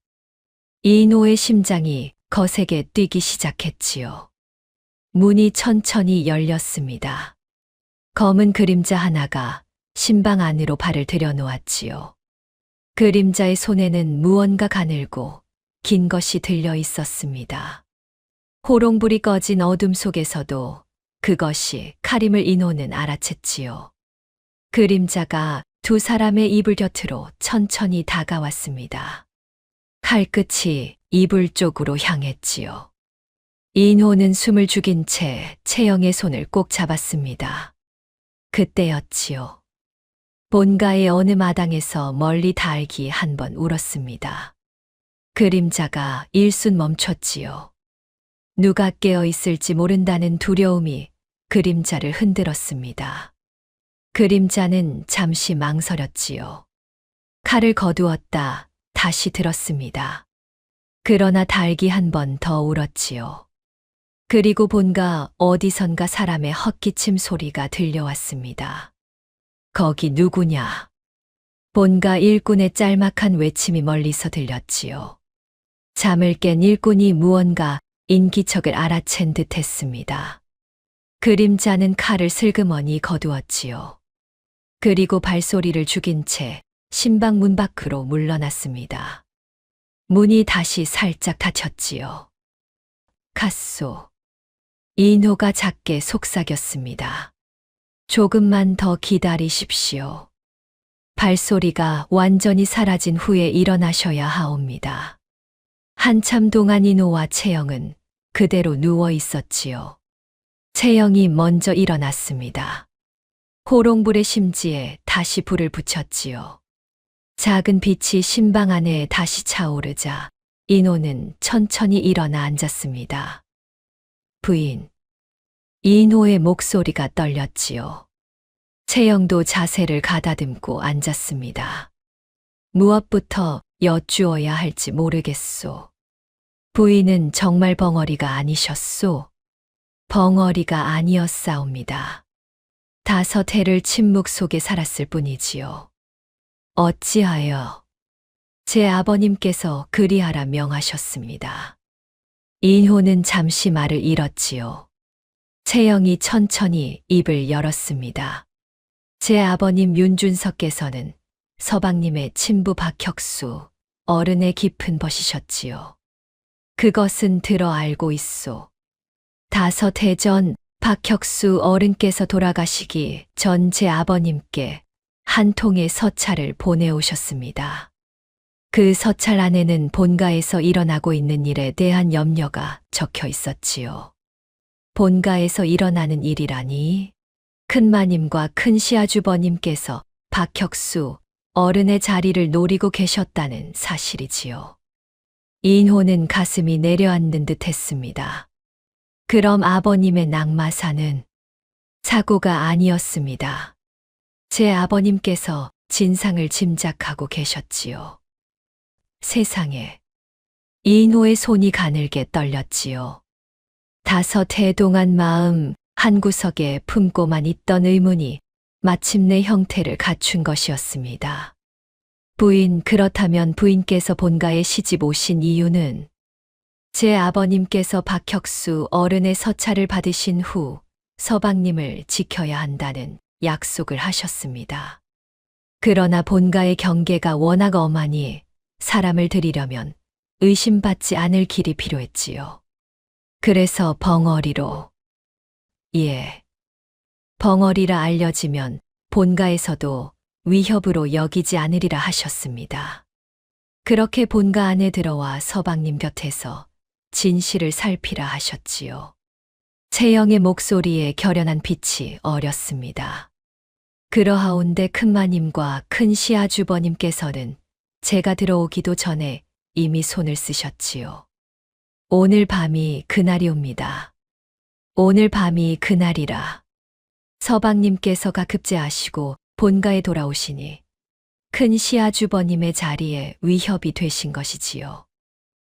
인호의 심장이 거세게 뛰기 시작했지요. 문이 천천히 열렸습니다. 검은 그림자 하나가 신방 안으로 발을 들여놓았지요. 그림자의 손에는 무언가 가늘고 긴 것이 들려 있었습니다. 호롱불이 꺼진 어둠 속에서도 그것이 칼임을 인호는 알아챘지요. 그림자가 두 사람의 이불 곁으로 천천히 다가왔습니다. 칼끝이 이불 쪽으로 향했지요. 인호는 숨을 죽인 채 채영의 손을 꼭 잡았습니다. 그때였지요. 본가의 어느 마당에서 멀리 닭이 한 번 울었습니다. 그림자가 일순 멈췄지요. 누가 깨어 있을지 모른다는 두려움이 그림자를 흔들었습니다. 그림자는 잠시 망설였지요. 칼을 거두었다 다시 들었습니다. 그러나 닭이 한 번 더 울었지요. 그리고 본가 어디선가 사람의 헛기침 소리가 들려왔습니다. 거기 누구냐? 본가 일꾼의 짤막한 외침이 멀리서 들렸지요. 잠을 깬 일꾼이 무언가 인기척을 알아챈 듯 했습니다. 그림자는 칼을 슬그머니 거두었지요. 그리고 발소리를 죽인 채 신방 문 밖으로 물러났습니다. 문이 다시 살짝 닫혔지요. 갓소. 인호가 작게 속삭였습니다. 조금만 더 기다리십시오. 발소리가 완전히 사라진 후에 일어나셔야 하옵니다. 한참 동안 인호와 채영은 그대로 누워 있었지요. 채영이 먼저 일어났습니다. 호롱불의 심지에 다시 불을 붙였지요. 작은 빛이 신방 안에 다시 차오르자 인호는 천천히 일어나 앉았습니다. 부인. 인호의 목소리가 떨렸지요. 채영도 자세를 가다듬고 앉았습니다. 무엇부터 여쭈어야 할지 모르겠소. 부인은 정말 벙어리가 아니셨소. 벙어리가 아니었사옵니다. 5해를 침묵 속에 살았을 뿐이지요. 어찌하여 제 아버님께서 그리하라 명하셨습니다. 인호는 잠시 말을 잃었지요. 채영이 천천히 입을 열었습니다. 제 아버님 윤준석께서는 서방님의 친부 박혁수 어른의 깊은 벗이셨지요. 그것은 들어 알고 있소. 5해 전 박혁수 어른께서 돌아가시기 전 제 아버님께 한 통의 서찰을 보내오셨습니다. 그 서찰 안에는 본가에서 일어나고 있는 일에 대한 염려가 적혀 있었지요. 본가에서 일어나는 일이라니 큰마님과 큰시아주버님께서 박혁수 어른의 자리를 노리고 계셨다는 사실이지요. 인호는 가슴이 내려앉는 듯 했습니다. 그럼 아버님의 낙마사는 사고가 아니었습니다. 제 아버님께서 진상을 짐작하고 계셨지요. 세상에. 인호의 손이 가늘게 떨렸지요. 5해 동안 마음 한구석에 품고만 있던 의문이 마침내 형태를 갖춘 것이었습니다. 부인, 그렇다면 부인께서 본가에 시집 오신 이유는 제 아버님께서 박혁수 어른의 서찰을 받으신 후 서방님을 지켜야 한다는 약속을 하셨습니다. 그러나 본가의 경계가 워낙 엄하니 사람을 들이려면 의심받지 않을 길이 필요했지요. 그래서 벙어리로. 예. 벙어리라 알려지면 본가에서도 위협으로 여기지 않으리라 하셨습니다. 그렇게 본가 안에 들어와 서방님 곁에서 진실을 살피라 하셨지요. 채영의 목소리에 결연한 빛이 어렸습니다. 그러하온데 큰마님과 큰시아주버님께서는 제가 들어오기도 전에 이미 손을 쓰셨지요. 오늘 밤이 그날이옵니다. 오늘 밤이 그날이라. 서방님께서가 급제하시고 본가에 돌아오시니 큰시아주버님의 자리에 위협이 되신 것이지요.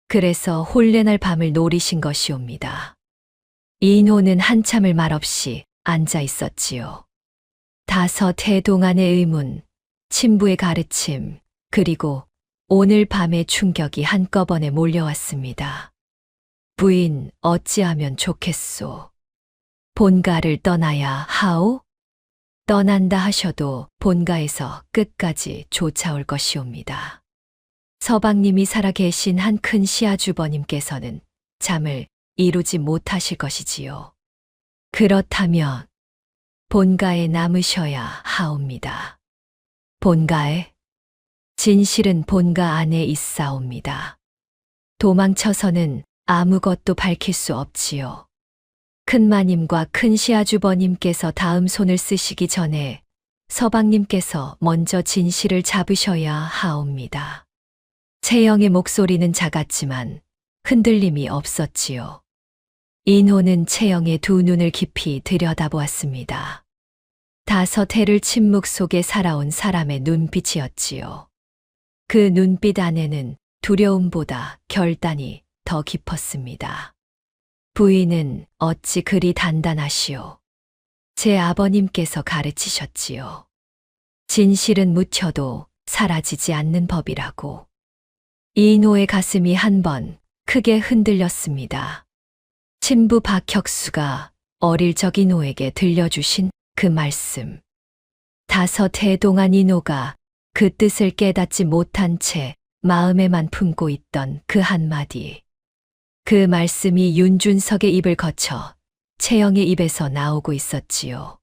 그래서 혼례날 밤을 노리신 것이옵니다. 인호는 한참을 말없이 앉아 있었지요. 5해 동안의 의문, 친부의 가르침, 그리고 오늘 밤의 충격이 한꺼번에 몰려왔습니다. 부인, 어찌하면 좋겠소. 본가를 떠나야 하오? 떠난다 하셔도 본가에서 끝까지 쫓아올 것이옵니다. 서방님이 살아계신 한 큰 시아주버님께서는 잠을 이루지 못하실 것이지요. 그렇다면 본가에 남으셔야 하옵니다. 본가에? 진실은 본가 안에 있사옵니다. 도망쳐서는 아무것도 밝힐 수 없지요. 큰마님과 큰시아주버님께서 다음 손을 쓰시기 전에 서방님께서 먼저 진실을 잡으셔야 하옵니다. 채영의 목소리는 작았지만 흔들림이 없었지요. 인호는 채영의 두 눈을 깊이 들여다보았습니다. 5해를 침묵 속에 살아온 사람의 눈빛이었지요. 그 눈빛 안에는 두려움보다 결단이 더 깊었습니다. 부인은 어찌 그리 단단하시오. 제 아버님께서 가르치셨지요. 진실은 묻혀도 사라지지 않는 법이라고. 인호의 가슴이 한 번 크게 흔들렸습니다. 친부 박혁수가 어릴 적 인호에게 들려주신 그 말씀. 5해 동안 인호가 그 뜻을 깨닫지 못한 채 마음에만 품고 있던 그 한마디. 그 말씀이 윤준석의 입을 거쳐 채영의 입에서 나오고 있었지요.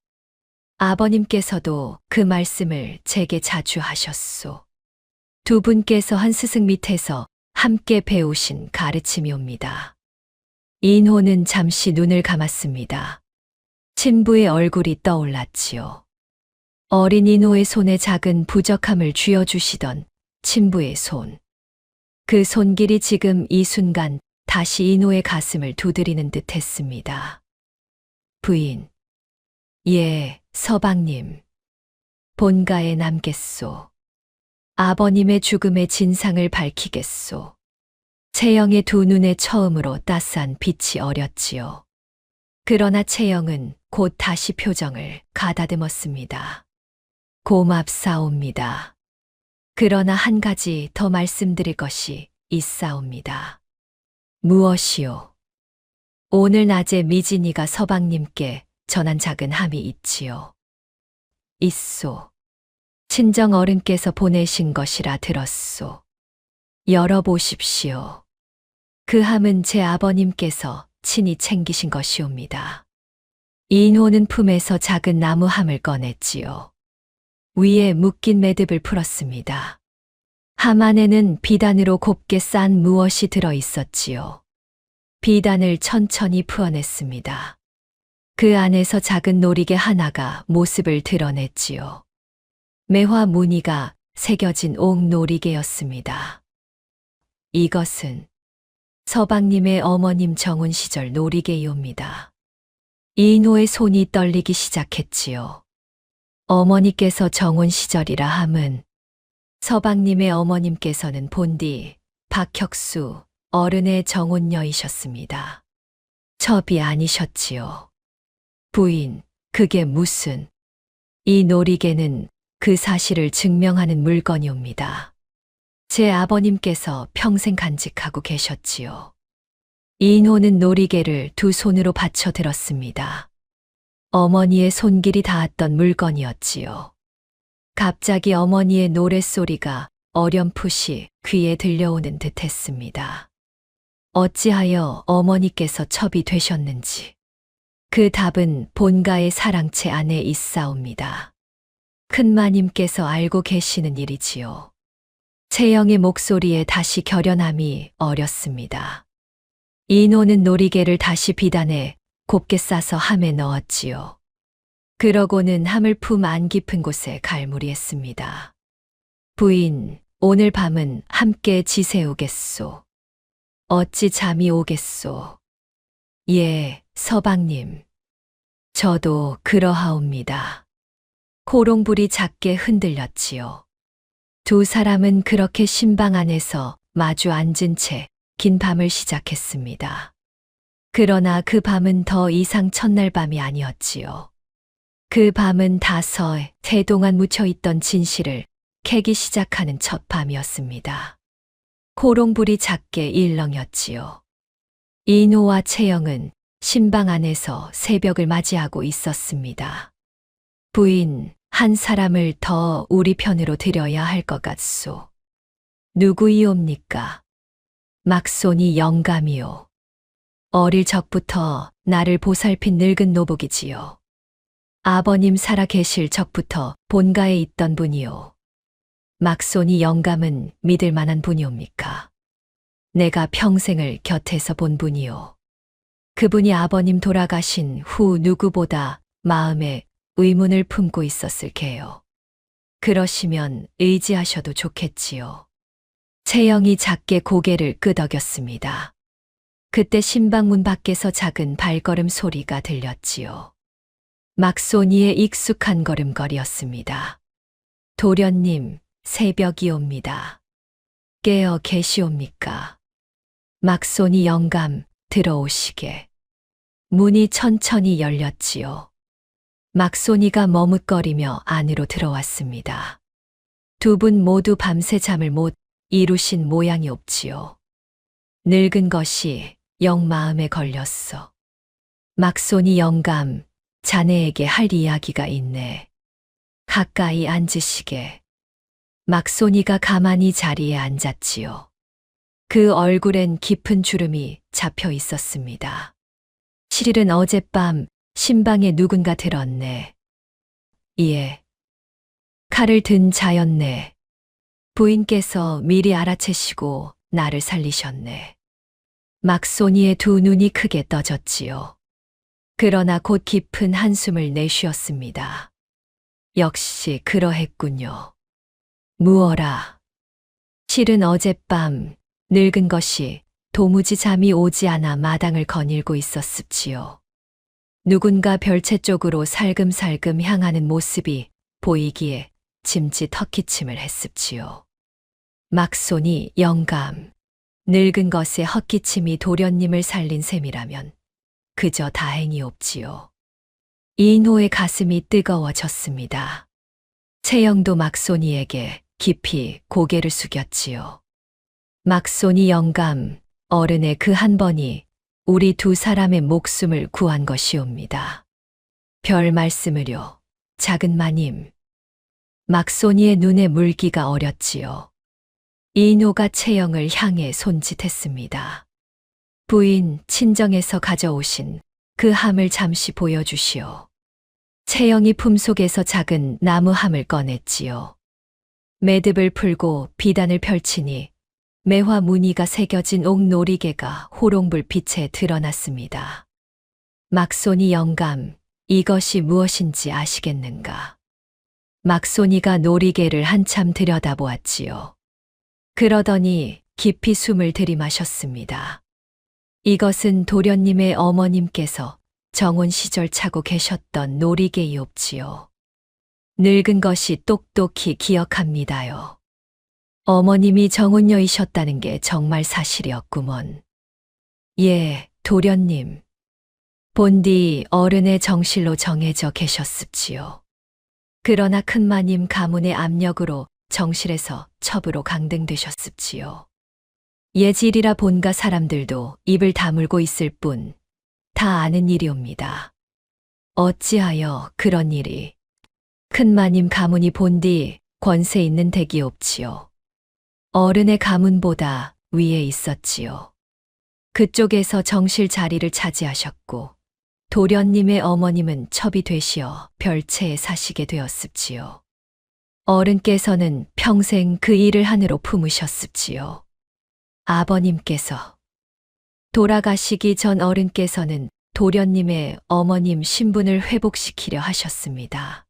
아버님께서도 그 말씀을 제게 자주 하셨소. 두 분께서 한 스승 밑에서 함께 배우신 가르침이옵니다. 인호는 잠시 눈을 감았습니다. 친부의 얼굴이 떠올랐지요. 어린 인호의 손에 작은 부적함을 쥐어주시던 친부의 손. 그 손길이 지금 이 순간 다시 인호의 가슴을 두드리는 듯 했습니다. 부인. 예, 서방님. 본가에 남겠소. 아버님의 죽음의 진상을 밝히겠소. 채영의 두 눈에 처음으로 따스한 빛이 어렸지요. 그러나 채영은 곧 다시 표정을 가다듬었습니다. 고맙사옵니다. 그러나 한 가지 더 말씀드릴 것이 있사옵니다. 무엇이요? 오늘 낮에 미진이가 서방님께 전한 작은 함이 있지요. 있소. 친정 어른께서 보내신 것이라 들었소. 열어보십시오. 그 함은 제 아버님께서 친히 챙기신 것이옵니다. 인호는 품에서 작은 나무 함을 꺼냈지요. 위에 묶인 매듭을 풀었습니다. 함 안에는 비단으로 곱게 싼 무엇이 들어 있었지요. 비단을 천천히 풀어냈습니다. 그 안에서 작은 놀이개 하나가 모습을 드러냈지요. 매화 무늬가 새겨진 옥 놀이개였습니다. 이것은 서방님의 어머님 정혼 시절 놀이개이옵니다. 인호의 손이 떨리기 시작했지요. 어머니께서 정혼 시절이라 함은 서방님의 어머님께서는 본디 박혁수 어른의 정혼녀이셨습니다. 첩이 아니셨지요. 부인, 그게 무슨... 이 놀이개는 그 사실을 증명하는 물건이옵니다. 제 아버님께서 평생 간직하고 계셨지요. 인호는 놀이개를 두 손으로 받쳐 들었습니다. 어머니의 손길이 닿았던 물건이었지요. 갑자기 어머니의 노랫소리가 어렴풋이 귀에 들려오는 듯 했습니다. 어찌하여 어머니께서 첩이 되셨는지. 그 답은 본가의 사랑채 안에 있사옵니다. 큰마님께서 알고 계시는 일이지요. 채영의 목소리에 다시 결연함이 어렸습니다. 인호는 놀이개를 다시 비단에 곱게 싸서 함에 넣었지요. 그러고는 함을 품 안 깊은 곳에 갈무리했습니다. 부인, 오늘 밤은 함께 지새우겠소. 어찌 잠이 오겠소. 예, 서방님. 저도 그러하옵니다. 코롱불이 작게 흔들렸지요. 두 사람은 그렇게 신방 안에서 마주 앉은 채 긴 밤을 시작했습니다. 그러나 그 밤은 더 이상 첫날 밤이 아니었지요. 그 밤은 다서에 태동안 묻혀있던 진실을 캐기 시작하는 첫 밤이었습니다. 코롱불이 작게 일렁였지요. 인호와 채영은 신방 안에서 새벽을 맞이하고 있었습니다. 부인, 한 사람을 더 우리 편으로 들여야 할 것 같소. 누구이옵니까? 막손이 영감이요. 어릴 적부터 나를 보살핀 늙은 노복이지요. 아버님 살아 계실 적부터 본가에 있던 분이요. 막손이 영감은 믿을 만한 분이옵니까? 내가 평생을 곁에서 본 분이요. 그분이 아버님 돌아가신 후 누구보다 마음에 의문을 품고 있었을 게요. 그러시면 의지하셔도 좋겠지요. 채영이 작게 고개를 끄덕였습니다. 그때 신방문 밖에서 작은 발걸음 소리가 들렸지요. 막손이의 익숙한 걸음걸이였습니다. 도련님, 새벽이옵니다. 깨어 계시옵니까? 막손이 영감, 들어오시게. 문이 천천히 열렸지요. 막손이가 머뭇거리며 안으로 들어왔습니다. 두 분 모두 밤새 잠을 못 이루신 모양이 없지요. 늙은 것이 영 마음에 걸렸어. 막손이 영감, 자네에게 할 이야기가 있네. 가까이 앉으시게. 막손이가 가만히 자리에 앉았지요. 그 얼굴엔 깊은 주름이 잡혀 있었습니다. 7일은 어젯밤 신방에 누군가 들었네. 예. 칼을 든 자였네. 부인께서 미리 알아채시고 나를 살리셨네. 막소니의 두 눈이 크게 떠졌지요. 그러나 곧 깊은 한숨을 내쉬었습니다. 역시 그러했군요. 무어라. 실은 어젯밤 늙은 것이 도무지 잠이 오지 않아 마당을 거닐고 있었습지요. 누군가 별채 쪽으로 살금살금 향하는 모습이 보이기에 짐짓 헛기침을 했습지요. 막손이 영감. 늙은 것의 헛기침이 도련님을 살린 셈이라면 그저 다행이옵지요. 이노의 가슴이 뜨거워졌습니다. 채영도 막손이에게 깊이 고개를 숙였지요. 막손이 영감, 어른의 그 한 번이 우리 두 사람의 목숨을 구한 것이옵니다. 별 말씀을요, 작은 마님. 막손이의 눈에 물기가 어렸지요. 이노가 채영을 향해 손짓했습니다. 부인 친정에서 가져오신 그 함을 잠시 보여주시오. 채영이 품속에서 작은 나무 함을 꺼냈지요. 매듭을 풀고 비단을 펼치니 매화 무늬가 새겨진 옥놀이개가 호롱불빛에 드러났습니다. 막손이 영감, 이것이 무엇인지 아시겠는가? 막손이가 놀이개를 한참 들여다보았지요. 그러더니 깊이 숨을 들이마셨습니다. 이것은 도련님의 어머님께서 정혼 시절 차고 계셨던 놀이개이옵지요. 늙은 것이 똑똑히 기억합니다요. 어머님이 정혼녀이셨다는 게 정말 사실이었구먼. 예, 도련님. 본디 어른의 정실로 정해져 계셨습지요. 그러나 큰마님 가문의 압력으로 정실에서 첩으로 강등되셨습지요. 예질이라 본가 사람들도 입을 다물고 있을 뿐 다 아는 일이옵니다. 어찌하여 그런 일이? 큰마님 가문이 본디 권세 있는 댁이옵지요. 어른의 가문보다 위에 있었지요. 그쪽에서 정실 자리를 차지하셨고 도련님의 어머님은 첩이 되시어 별채에 사시게 되었습지요. 어른께서는 평생 그 일을 하느로 품으셨습지요. 아버님께서 돌아가시기 전 어른께서는 도련님의 어머님 신분을 회복시키려 하셨습니다.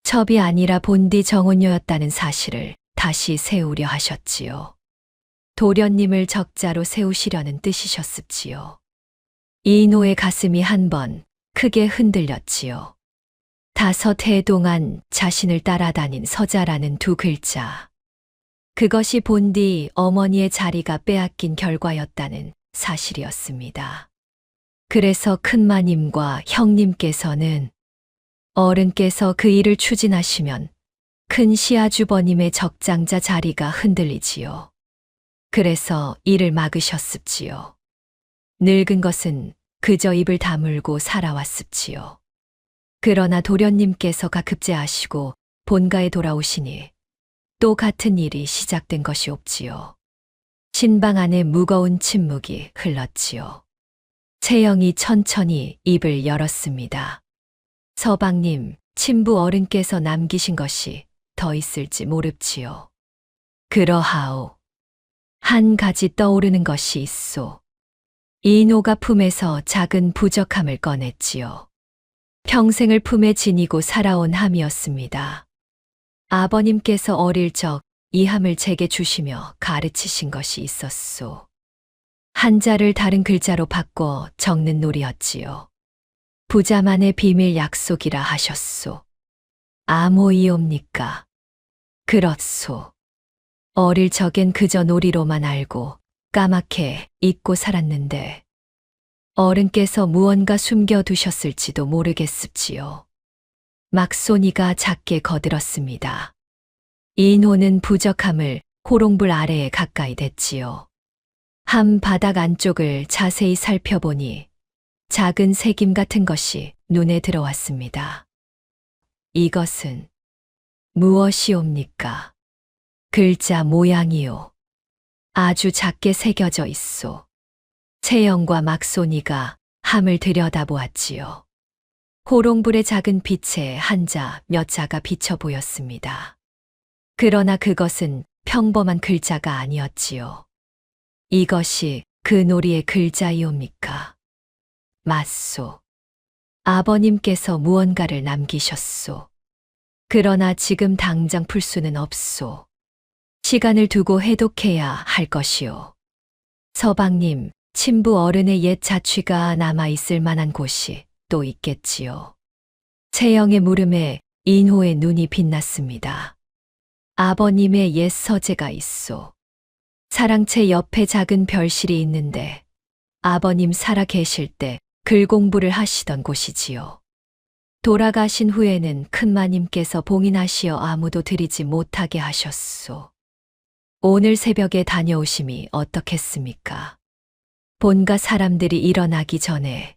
첩이 아니라 본디 정혼녀였다는 사실을 다시 세우려 하셨지요. 도련님을 적자로 세우시려는 뜻이셨습지요. 이노의 가슴이 한 번 크게 흔들렸지요. 5해 동안 자신을 따라다닌 서자라는 두 글자. 그것이 본디 어머니의 자리가 빼앗긴 결과였다는 사실이었습니다. 그래서 큰마님과 형님께서는 어른께서 그 일을 추진하시면 큰 시아주버님의 적장자 자리가 흔들리지요. 그래서 이를 막으셨습지요. 늙은 것은 그저 입을 다물고 살아왔습지요. 그러나 도련님께서가 급제하시고 본가에 돌아오시니 또 같은 일이 시작된 것이옵지요. 신방 안에 무거운 침묵이 흘렀지요. 채영이 천천히 입을 열었습니다. 서방님, 친부 어른께서 남기신 것이 더 있을지 모릅지요. 그러하오. 한 가지 떠오르는 것이 있소. 이노가 품에서 작은 부적함을 꺼냈지요. 평생을 품에 지니고 살아온 함이었습니다. 아버님께서 어릴 적 이 함을 제게 주시며 가르치신 것이 있었소. 한자를 다른 글자로 바꿔 적는 놀이였지요. 부자만의 비밀 약속이라 하셨소. 아모이옵니까? 그렇소. 어릴 적엔 그저 놀이로만 알고 까맣게 잊고 살았는데 어른께서 무언가 숨겨두셨을지도 모르겠습지요. 막손이가 작게 거들었습니다. 이노는 부적함을 호롱불 아래에 가까이 댔지요. 함 바닥 안쪽을 자세히 살펴보니 작은 새김 같은 것이 눈에 들어왔습니다. 이것은 무엇이옵니까? 글자 모양이요. 아주 작게 새겨져 있소. 채영과 막손이가 함을 들여다보았지요. 호롱불의 작은 빛에 한자 몇 자가 비쳐 보였습니다. 그러나 그것은 평범한 글자가 아니었지요. 이것이 그 놀이의 글자이옵니까? 맞소. 아버님께서 무언가를 남기셨소. 그러나 지금 당장 풀 수는 없소. 시간을 두고 해독해야 할 것이오. 서방님, 친부 어른의 옛 자취가 남아 있을 만한 곳이 또 있겠지요. 채영의 물음에 인호의 눈이 빛났습니다. 아버님의 옛 서재가 있소. 사랑채 옆에 작은 별실이 있는데 아버님 살아 계실 때 글 공부를 하시던 곳이지요. 돌아가신 후에는 큰마님께서 봉인하시어 아무도 들이지 못하게 하셨소. 오늘 새벽에 다녀오심이 어떻겠습니까? 본가 사람들이 일어나기 전에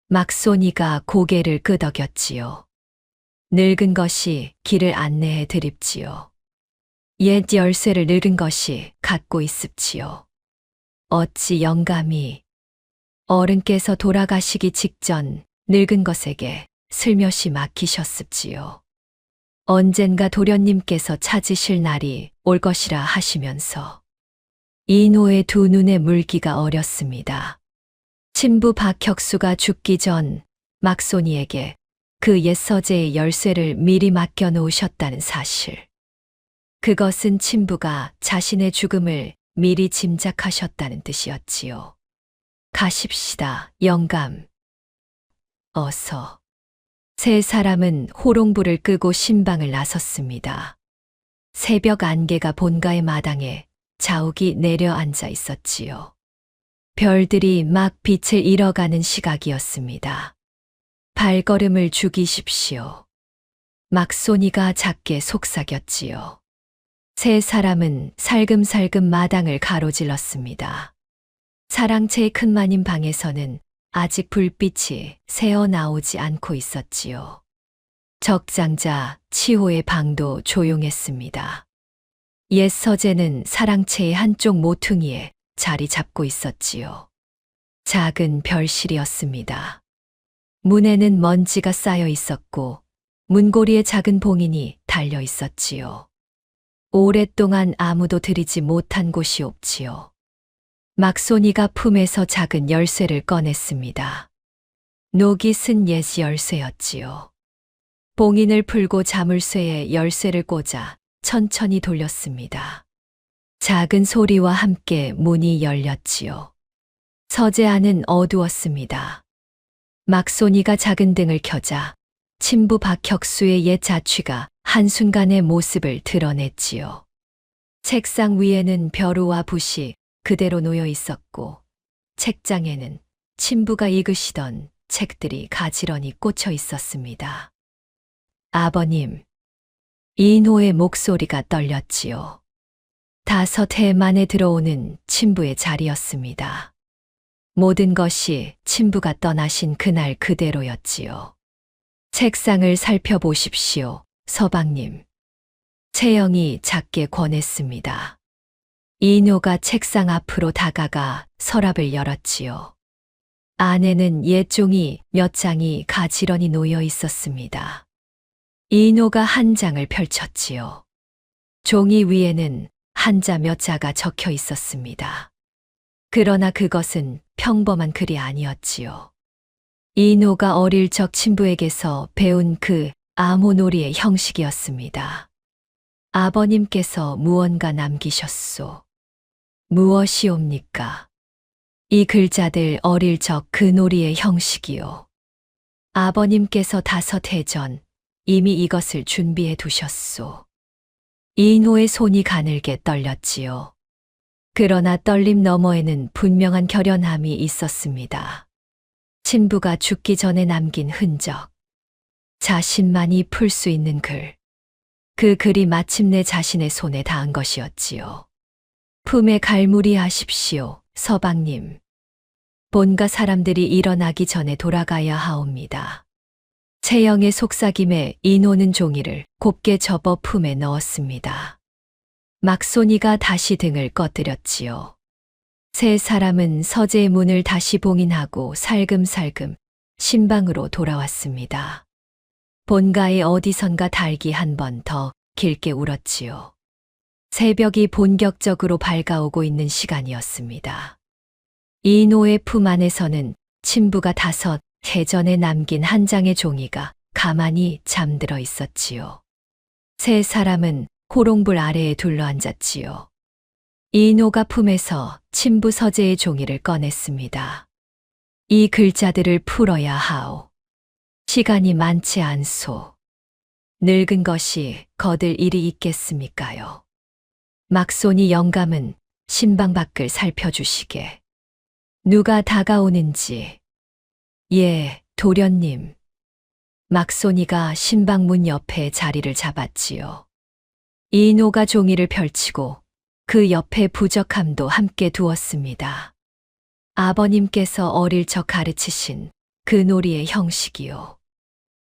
막손이가 고개를 끄덕였지요. 늙은 것이 길을 안내해 드립지요. 옛 열쇠를 늙은 것이 갖고 있습지요. 어찌 영감이 어른께서 돌아가시기 직전 늙은 것에게 슬며시 맡기셨습지요. 언젠가 도련님께서 찾으실 날이 올 것이라 하시면서 인호의 두 눈에 물기가 어렸습니다. 친부 박혁수가 죽기 전 막손이에게 그 옛 서재의 열쇠를 미리 맡겨 놓으셨다는 사실. 그것은 친부가 자신의 죽음을 미리 짐작하셨다는 뜻이었지요. 가십시다, 영감. 어서. 세 사람은 호롱불을 끄고 신방을 나섰습니다. 새벽 안개가 본가의 마당에 자욱이 내려앉아 있었지요. 별들이 막 빛을 잃어가는 시각이었습니다. 발걸음을 죽이십시오. 막손이가 작게 속삭였지요. 세 사람은 살금살금 마당을 가로질렀습니다. 사랑채의 큰마님 방에서는 아직 불빛이 새어나오지 않고 있었지요. 적장자 치호의 방도 조용했습니다. 옛 서재는 사랑채의 한쪽 모퉁이에 자리 잡고 있었지요. 작은 별실이었습니다. 문에는 먼지가 쌓여 있었고 문고리에 작은 봉인이 달려 있었지요. 오랫동안 아무도 들이지 못한 곳이 없지요. 막손이가 품에서 작은 열쇠를 꺼냈습니다. 녹이 쓴 옛 열쇠였지요. 봉인을 풀고 자물쇠에 열쇠를 꽂아 천천히 돌렸습니다. 작은 소리와 함께 문이 열렸지요. 서재 안은 어두웠습니다. 막손이가 작은 등을 켜자 친부 박혁수의 옛 자취가 한순간의 모습을 드러냈지요. 책상 위에는 벼루와 붓이 그대로 놓여 있었고 책장에는 친부가 읽으시던 책들이 가지런히 꽂혀 있었습니다. 아버님, 인호의 목소리가 떨렸지요. 5해 만에 들어오는 친부의 자리였습니다. 모든 것이 친부가 떠나신 그날 그대로였지요. 책상을 살펴보십시오, 서방님. 채영이 작게 권했습니다. 인호가 책상 앞으로 다가가 서랍을 열었지요. 안에는 옛 종이 몇 장이 가지런히 놓여 있었습니다. 인호가 한 장을 펼쳤지요. 종이 위에는 한자 몇 자가 적혀 있었습니다. 그러나 그것은 평범한 글이 아니었지요. 인호가 어릴 적 친부에게서 배운 그 암호놀이의 형식이었습니다. 아버님께서 무언가 남기셨소. 무엇이옵니까? 이 글자들 어릴 적 그 놀이의 형식이요. 아버님께서 5해 전 이미 이것을 준비해 두셨소. 인호의 손이 가늘게 떨렸지요. 그러나 떨림 너머에는 분명한 결연함이 있었습니다. 친부가 죽기 전에 남긴 흔적. 자신만이 풀 수 있는 글. 그 글이 마침내 자신의 손에 닿은 것이었지요. 품에 갈무리하십시오, 서방님. 본가 사람들이 일어나기 전에 돌아가야 하옵니다. 채영의 속삭임에 인호는 종이를 곱게 접어 품에 넣었습니다. 막손이가 다시 등을 꺼뜨렸지요. 세 사람은 서재의 문을 다시 봉인하고 살금살금 신방으로 돌아왔습니다. 본가에 어디선가 닭이 한 번 더 길게 울었지요. 새벽이 본격적으로 밝아오고 있는 시간이었습니다. 이노의 품 안에서는 친부가 5해 전에 남긴 한 장의 종이가 가만히 잠들어 있었지요. 세 사람은 호롱불 아래에 둘러앉았지요. 이노가 품에서 친부 서재의 종이를 꺼냈습니다. 이 글자들을 풀어야 하오. 시간이 많지 않소. 늙은 것이 거들 일이 있겠습니까요. 막손이 영감은 신방 밖을 살펴주시게. 누가 다가오는지. 예, 도련님. 막손이가 신방 문 옆에 자리를 잡았지요. 이노가 종이를 펼치고 그 옆에 부적함도 함께 두었습니다. 아버님께서 어릴 적 가르치신 그 놀이의 형식이요.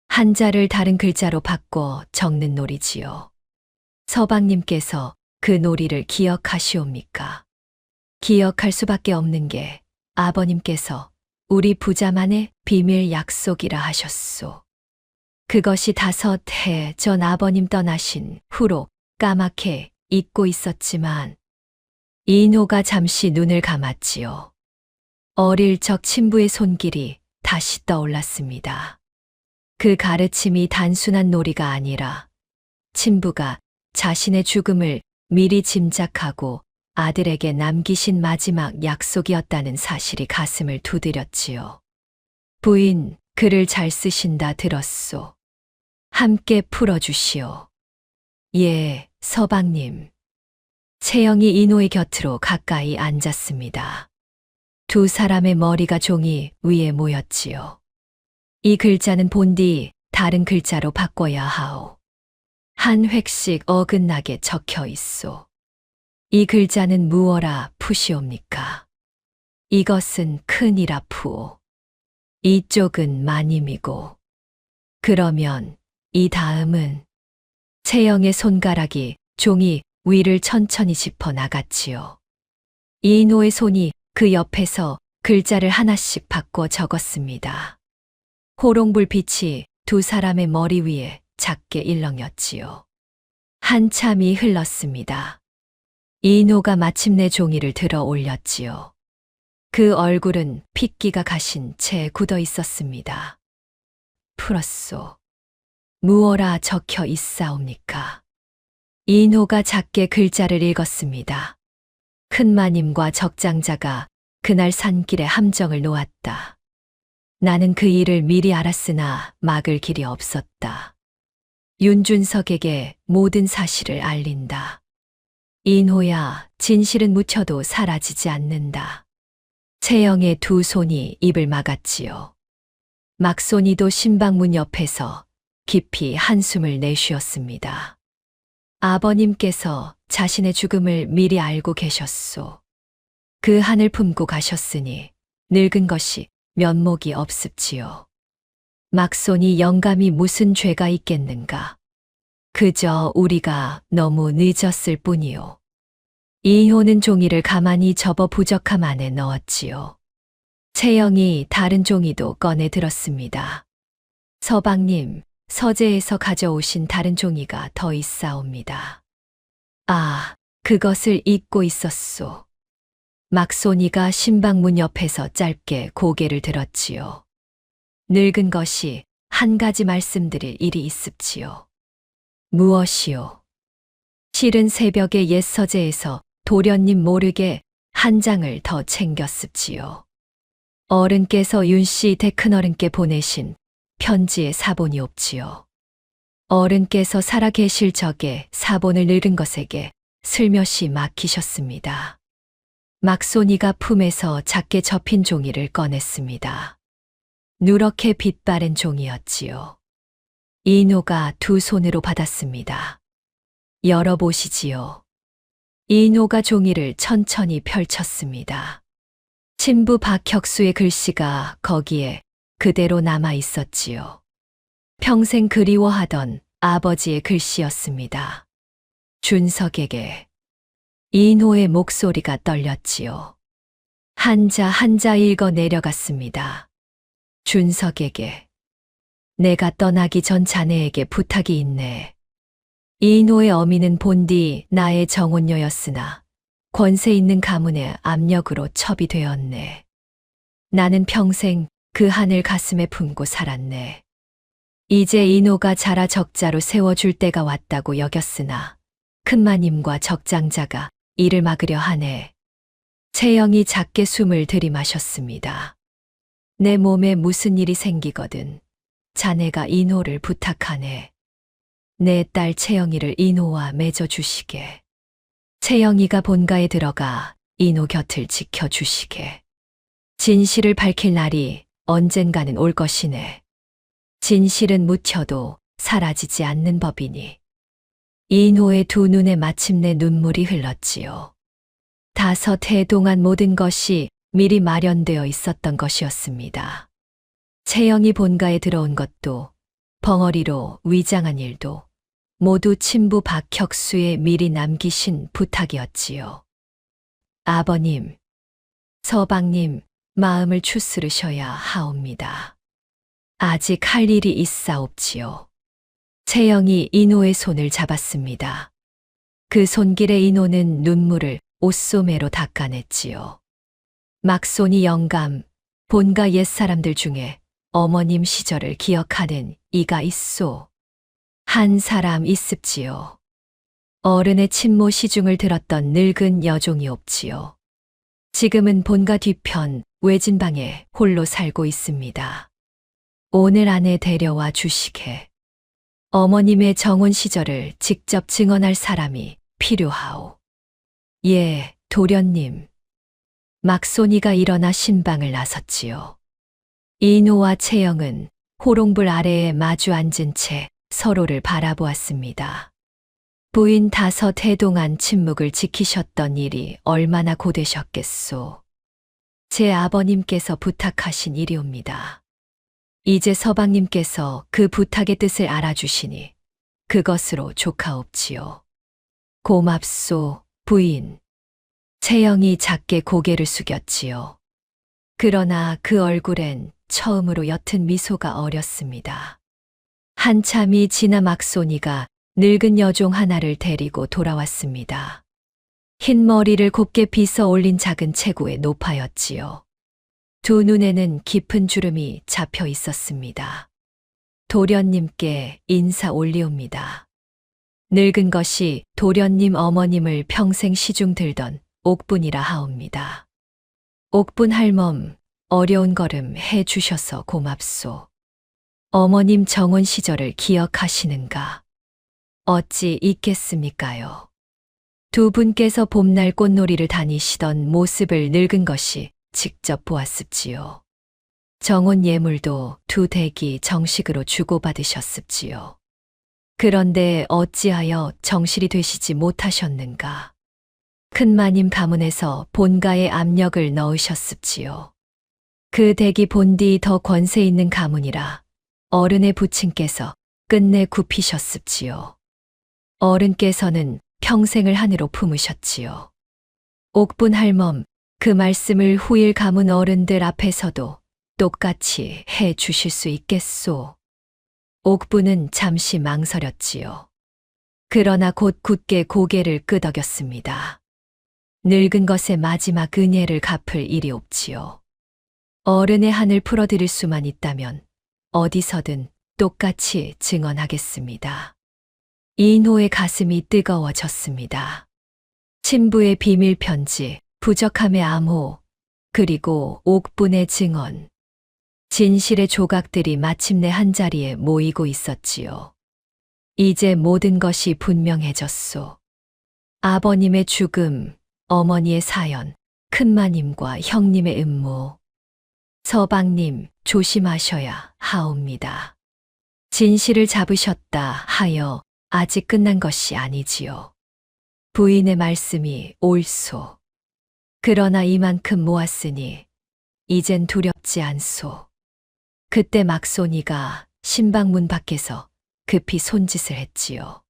한자를 다른 글자로 바꿔 적는 놀이지요. 서방님께서 그 놀이를 기억하시옵니까? 기억할 수밖에 없는 게 아버님께서 우리 부자만의 비밀 약속이라 하셨소. 그것이 5해 전 아버님 떠나신 후로 까맣게 잊고 있었지만 이노가 잠시 눈을 감았지요. 어릴 적 친부의 손길이 다시 떠올랐습니다. 그 가르침이 단순한 놀이가 아니라 친부가 자신의 죽음을 미리 짐작하고 아들에게 남기신 마지막 약속이었다는 사실이 가슴을 두드렸지요. 부인, 글을 잘 쓰신다 들었소. 함께 풀어주시오. 예, 서방님. 채영이 이노의 곁으로 가까이 앉았습니다. 두 사람의 머리가 종이 위에 모였지요. 이 글자는 본디 다른 글자로 바꿔야 하오. 한 획씩 어긋나게 적혀 있소. 이 글자는 무어라 푸시옵니까? 이것은 큰이라 푸오. 이쪽은 마님이고. 그러면 이 다음은 채영의 손가락이 종이 위를 천천히 짚어 나갔지요. 이노의 손이 그 옆에서 글자를 하나씩 바꿔 적었습니다. 호롱불빛이 두 사람의 머리 위에 작게 일렁였지요. 한참이 흘렀습니다. 이노가 마침내 종이를 들어 올렸지요. 그 얼굴은 핏기가 가신 채 굳어 있었습니다. 풀었소. 무어라 적혀 있사옵니까? 이노가 작게 글자를 읽었습니다. 큰마님과 적장자가 그날 산길에 함정을 놓았다. 나는 그 일을 미리 알았으나 막을 길이 없었다. 윤준석에게 모든 사실을 알린다. 인호야, 진실은 묻혀도 사라지지 않는다. 채영의 두 손이 입을 막았지요. 막손이도 신방문 옆에서 깊이 한숨을 내쉬었습니다. 아버님께서 자신의 죽음을 미리 알고 계셨소. 그 한을 품고 가셨으니 늙은 것이 면목이 없습지요. 막손이 영감이 무슨 죄가 있겠는가. 그저 우리가 너무 늦었을 뿐이요. 이효는 종이를 가만히 접어 부적함 안에 넣었지요. 채영이 다른 종이도 꺼내 들었습니다. 서방님, 서재에서 가져오신 다른 종이가 더 있사옵니다. 아, 그것을 잊고 있었소. 막손이가 신방문 옆에서 짧게 고개를 들었지요. 늙은 것이 한 가지 말씀드릴 일이 있습지요. 무엇이요? 실은 새벽에 옛 서재에서 도련님 모르게 한 장을 더 챙겼습지요. 어른께서 윤씨 대큰어른께 보내신 편지에 사본이 없지요. 어른께서 살아 계실 적에 사본을 늙은 것에게 슬며시 맡기셨습니다. 막손이가 품에서 작게 접힌 종이를 꺼냈습니다. 누렇게 빛바랜 종이었지요. 이노가 두 손으로 받았습니다. 열어보시지요. 이노가 종이를 천천히 펼쳤습니다. 친부 박혁수의 글씨가 거기에 그대로 남아 있었지요. 평생 그리워하던 아버지의 글씨였습니다. 준석에게. 이노의 목소리가 떨렸지요. 한자 한자 읽어 내려갔습니다. 준석에게. 내가 떠나기 전 자네에게 부탁이 있네. 이인호의 어미는 본디 나의 정혼녀였으나 권세 있는 가문의 압력으로 첩이 되었네. 나는 평생 그 한을 가슴에 품고 살았네. 이제 인호가 자라 적자로 세워줄 때가 왔다고 여겼으나 큰마님과 적장자가 이를 막으려 하네. 채영이 작게 숨을 들이마셨습니다. 내 몸에 무슨 일이 생기거든 자네가 인호를 부탁하네. 내 딸 채영이를 인호와 맺어주시게. 채영이가 본가에 들어가 인호 곁을 지켜주시게. 진실을 밝힐 날이 언젠가는 올 것이네. 진실은 묻혀도 사라지지 않는 법이니. 인호의 두 눈에 마침내 눈물이 흘렀지요. 5해 동안 모든 것이 미리 마련되어 있었던 것이었습니다. 채영이 본가에 들어온 것도 벙어리로 위장한 일도 모두 친부 박혁수의 미리 남기신 부탁이었지요. 아버님, 서방님, 마음을 추스르셔야 하옵니다. 아직 할 일이 있사옵지요. 채영이 인호의 손을 잡았습니다. 그 손길에 인호는 눈물을 옷소매로 닦아냈지요. 막손이 영감, 본가 옛사람들 중에 어머님 시절을 기억하는 이가 있소. 한 사람 있습지요. 어른의 친모 시중을 들었던 늙은 여종이 없지요. 지금은 본가 뒤편 외진방에 홀로 살고 있습니다. 오늘 안에 데려와 주시게. 어머님의 정혼 시절을 직접 증언할 사람이 필요하오. 예, 도련님. 막손이가 일어나 신방을 나섰지요. 인호와 채영은 호롱불 아래에 마주 앉은 채 서로를 바라보았습니다. 부인 5해 동안 침묵을 지키셨던 일이 얼마나 고되셨겠소. 제 아버님께서 부탁하신 일이옵니다. 이제 서방님께서 그 부탁의 뜻을 알아주시니 그것으로 조카옵지요. 고맙소, 부인. 채영이 작게 고개를 숙였지요. 그러나 그 얼굴엔 처음으로 옅은 미소가 어렸습니다. 한참이 지나 막손이가 늙은 여종 하나를 데리고 돌아왔습니다. 흰 머리를 곱게 빗어 올린 작은 체구에 높아였지요. 두 눈에는 깊은 주름이 잡혀 있었습니다. 도련님께 인사 올리옵니다. 늙은 것이 도련님 어머님을 평생 시중 들던 옥분이라 하옵니다. 옥분 할멈, 어려운 걸음 해 주셔서 고맙소. 어머님 정혼 시절을 기억하시는가? 어찌 잊겠습니까요? 두 분께서 봄날 꽃놀이를 다니시던 모습을 늙은 것이 직접 보았습지요. 정혼 예물도 2댁이 정식으로 주고받으셨습지요. 그런데 어찌하여 정실이 되시지 못하셨는가? 큰마님 가문에서 본가에 압력을 넣으셨습지요. 그 댁이 본디 더 권세 있는 가문이라 어른의 부친께서 끝내 굽히셨습지요. 어른께서는 평생을 한으로 품으셨지요. 옥분 할멈, 그 말씀을 후일 가문 어른들 앞에서도 똑같이 해 주실 수 있겠소. 옥분은 잠시 망설였지요. 그러나 곧 굳게 고개를 끄덕였습니다. 늙은 것의 마지막 은혜를 갚을 일이 없지요. 어른의 한을 풀어드릴 수만 있다면 어디서든 똑같이 증언하겠습니다. 이인호의 가슴이 뜨거워졌습니다. 친부의 비밀 편지, 부적함의 암호, 그리고 옥분의 증언. 진실의 조각들이 마침내 한자리에 모이고 있었지요. 이제 모든 것이 분명해졌소. 아버님의 죽음, 어머니의 사연, 큰마님과 형님의 음모. 서방님, 조심하셔야 하옵니다. 진실을 잡으셨다 하여 아직 끝난 것이 아니지요. 부인의 말씀이 옳소. 그러나 이만큼 모았으니 이젠 두렵지 않소. 그때 막손이가 신방문 밖에서 급히 손짓을 했지요.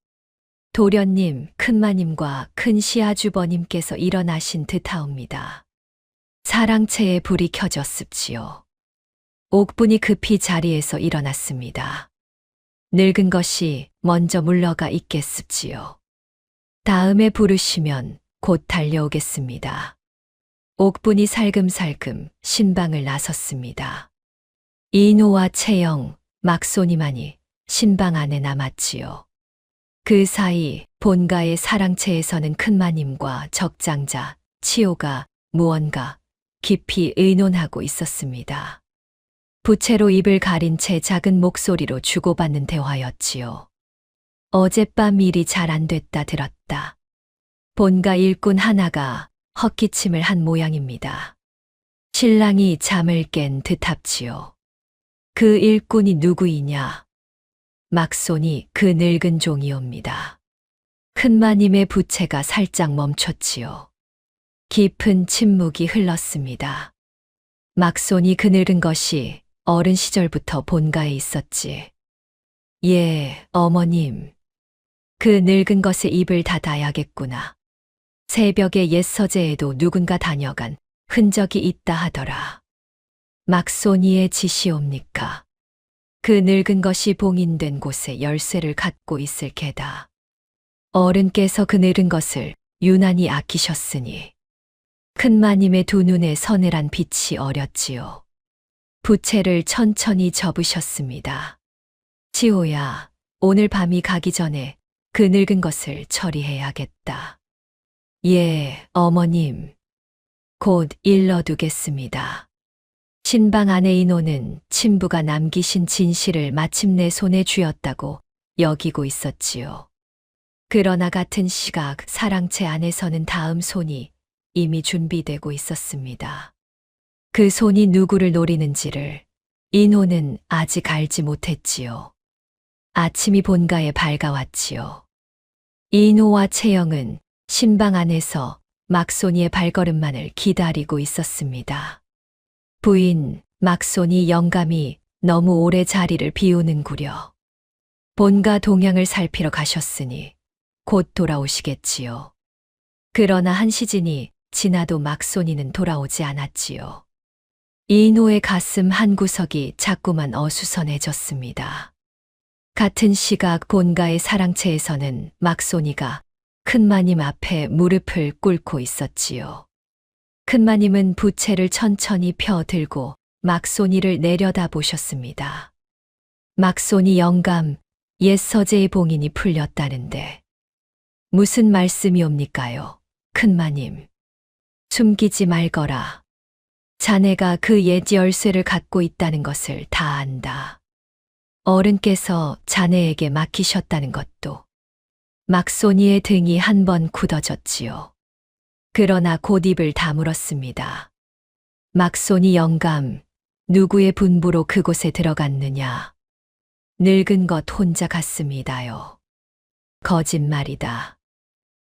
도련님, 큰마님과 큰 시아주버님께서 일어나신 듯하옵니다. 사랑채에 불이 켜졌습지요. 옥분이 급히 자리에서 일어났습니다. 늙은 것이 먼저 물러가 있겠습지요. 다음에 부르시면 곧 달려오겠습니다. 옥분이 살금살금 신방을 나섰습니다. 이노와 채영, 막손이만이 신방 안에 남았지요. 그 사이 본가의 사랑채에서는 큰마님과 적장자, 치호가 무언가 깊이 의논하고 있었습니다. 부채로 입을 가린 채 작은 목소리로 주고받는 대화였지요. 어젯밤 일이 잘 안 됐다 들었다. 본가 일꾼 하나가 헛기침을 한 모양입니다. 신랑이 잠을 깬 듯합지요. 그 일꾼이 누구이냐? 막손이 그 늙은 종이옵니다. 큰마님의 부채가 살짝 멈췄지요. 깊은 침묵이 흘렀습니다. 막손이 그 늙은 것이 어른 시절부터 본가에 있었지. 예, 어머님. 그 늙은 것의 입을 닫아야겠구나. 새벽에 옛 서재에도 누군가 다녀간 흔적이 있다 하더라. 막손이의 지시옵니까? 그 늙은 것이 봉인된 곳에 열쇠를 갖고 있을 게다. 어른께서 그 늙은 것을 유난히 아끼셨으니 큰마님의 두 눈에 서늘한 빛이 어렸지요. 부채를 천천히 접으셨습니다. 치호야, 오늘 밤이 가기 전에 그 늙은 것을 처리해야겠다. 예, 어머님. 곧 일러두겠습니다. 신방 안의 인호는 친부가 남기신 진실을 마침내 손에 쥐었다고 여기고 있었지요. 그러나 같은 시각 사랑채 안에서는 다음 손이 이미 준비되고 있었습니다. 그 손이 누구를 노리는지를 인호는 아직 알지 못했지요. 아침이 본가에 밝아왔지요. 인호와 채영은 신방 안에서 막손이의 발걸음만을 기다리고 있었습니다. 부인, 막손이 영감이 너무 오래 자리를 비우는구려. 본가 동향을 살피러 가셨으니 곧 돌아오시겠지요. 그러나 한시진이 지나도 막손이는 돌아오지 않았지요. 이노의 가슴 한구석이 자꾸만 어수선해졌습니다. 같은 시각 본가의 사랑채에서는 막손이가 큰마님 앞에 무릎을 꿇고 있었지요. 큰마님은 부채를 천천히 펴 들고 막손이를 내려다 보셨습니다. 막손이 영감, 옛 서재의 봉인이 풀렸다는데 무슨 말씀이옵니까요, 큰마님? 숨기지 말거라. 자네가 그 옛 열쇠를 갖고 있다는 것을 다 안다. 어른께서 자네에게 맡기셨다는 것도. 막손이의 등이 한 번 굳어졌지요. 그러나 곧 입을 다물었습니다. 막손이 영감, 누구의 분부로 그곳에 들어갔느냐? 늙은 것 혼자 갔습니다요. 거짓말이다.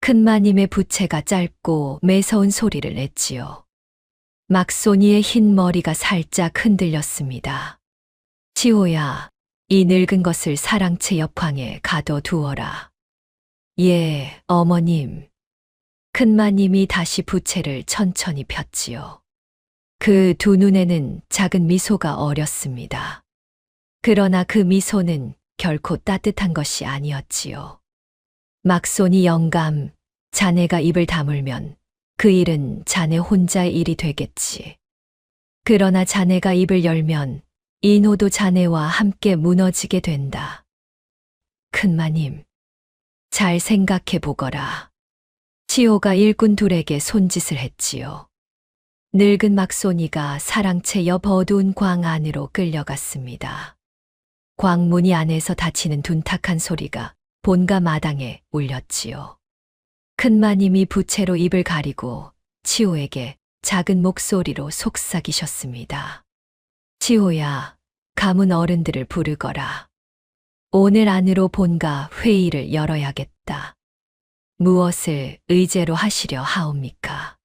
큰마님의 부채가 짧고 매서운 소리를 냈지요. 막손이의 흰 머리가 살짝 흔들렸습니다. 치호야, 이 늙은 것을 사랑채 옆방에 가둬두어라. 예, 어머님. 큰마님이 다시 부채를 천천히 폈지요. 그 두 눈에는 작은 미소가 어렸습니다. 그러나 그 미소는 결코 따뜻한 것이 아니었지요. 막손이 영감, 자네가 입을 다물면 그 일은 자네 혼자의 일이 되겠지. 그러나 자네가 입을 열면 인호도 자네와 함께 무너지게 된다. 큰마님, 잘 생각해 보거라. 치호가 일꾼 둘에게 손짓을 했지요. 늙은 막손이가 사랑채 옆 어두운 광 안으로 끌려갔습니다. 광문이 안에서 닫히는 둔탁한 소리가 본가 마당에 울렸지요. 큰마님이 부채로 입을 가리고 치호에게 작은 목소리로 속삭이셨습니다. 치호야, 가문 어른들을 부르거라. 오늘 안으로 본가 회의를 열어야겠다. 무엇을 의제로 하시려 하옵니까?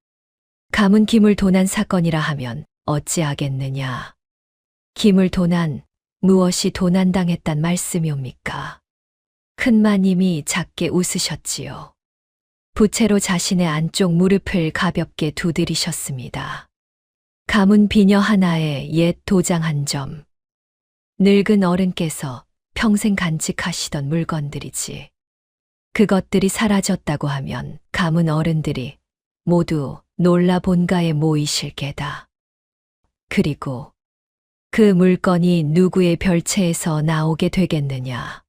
가문 기물 도난 사건이라 하면 어찌하겠느냐? 기물 도난, 무엇이 도난당했단 말씀이옵니까? 큰마님이 작게 웃으셨지요. 부채로 자신의 안쪽 무릎을 가볍게 두드리셨습니다. 가문 비녀 하나에 옛 도장 한 점. 늙은 어른께서 평생 간직하시던 물건들이지. 그것들이 사라졌다고 하면 가문 어른들이 모두 놀라 본가에 모이실 게다. 그리고 그 물건이 누구의 별채에서 나오게 되겠느냐.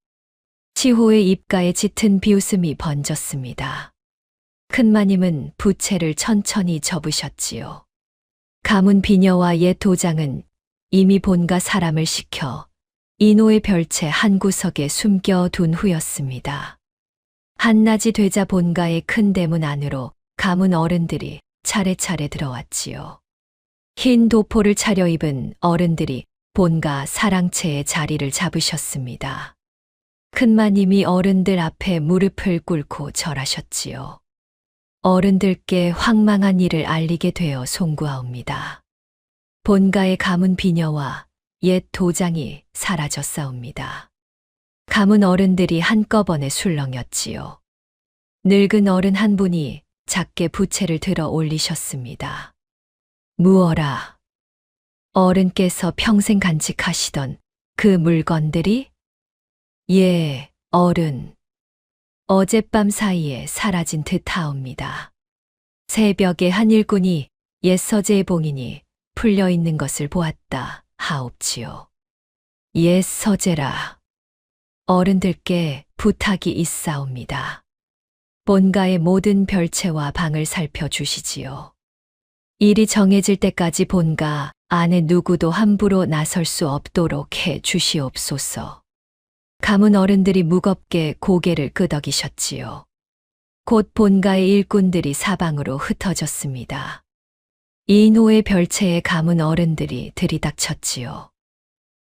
시호의 입가에 짙은 비웃음이 번졌습니다. 큰마님은 부채를 천천히 접으셨지요. 가문 비녀와 옛 도장은 이미 본가 사람을 시켜 인호의 별채 한 구석에 숨겨둔 후였습니다. 한낮이 되자 본가의 큰 대문 안으로 가문 어른들이 차례차례 들어왔지요. 흰 도포를 차려입은 어른들이 본가 사랑채의 자리를 잡으셨습니다. 큰마님이 어른들 앞에 무릎을 꿇고 절하셨지요. 어른들께 황망한 일을 알리게 되어 송구하옵니다. 본가의 가문 비녀와 옛 도장이 사라졌사옵니다. 가문 어른들이 한꺼번에 술렁였지요. 늙은 어른 한 분이 작게 부채를 들어 올리셨습니다. 무어라. 어른께서 평생 간직하시던 그 물건들이? 예, 어른. 어젯밤 사이에 사라진 듯하옵니다. 새벽에 한 일꾼이 옛 서재의 봉인이 풀려 있는 것을 보았다 하옵지요. 옛 서재라. 어른들께 부탁이 있사옵니다. 본가의 모든 별채와 방을 살펴주시지요. 일이 정해질 때까지 본가 안에 누구도 함부로 나설 수 없도록 해 주시옵소서. 가문 어른들이 무겁게 고개를 끄덕이셨지요. 곧 본가의 일꾼들이 사방으로 흩어졌습니다. 이노의 별채에 가문 어른들이 들이닥쳤지요.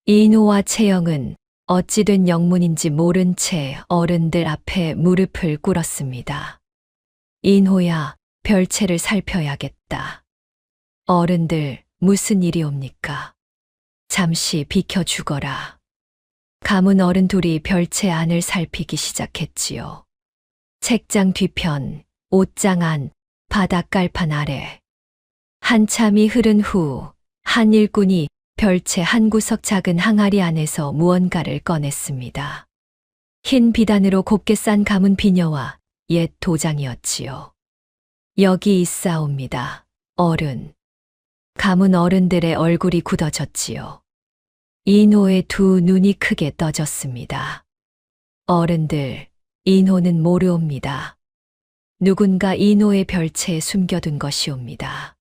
이노와 채영은 어찌된 영문인지 모른 채 어른들 앞에 무릎을 꿇었습니다. 인호야, 별채를 살펴야겠다. 어른들, 무슨 일이옵니까? 잠시 비켜주거라. 가문 어른 둘이 별채 안을 살피기 시작했지요. 책장 뒤편, 옷장 안, 바닥 깔판 아래. 한참이 흐른 후, 한 일꾼이 별채 한 구석 작은 항아리 안에서 무언가를 꺼냈습니다. 흰 비단으로 곱게 싼 가문 비녀와 옛 도장이었지요. 여기 있사옵니다, 어른. 가문 어른들의 얼굴이 굳어졌지요. 인호의 두 눈이 크게 떠졌습니다. 어른들, 인호는 모르옵니다. 누군가 인호의 별채에 숨겨둔 것이옵니다.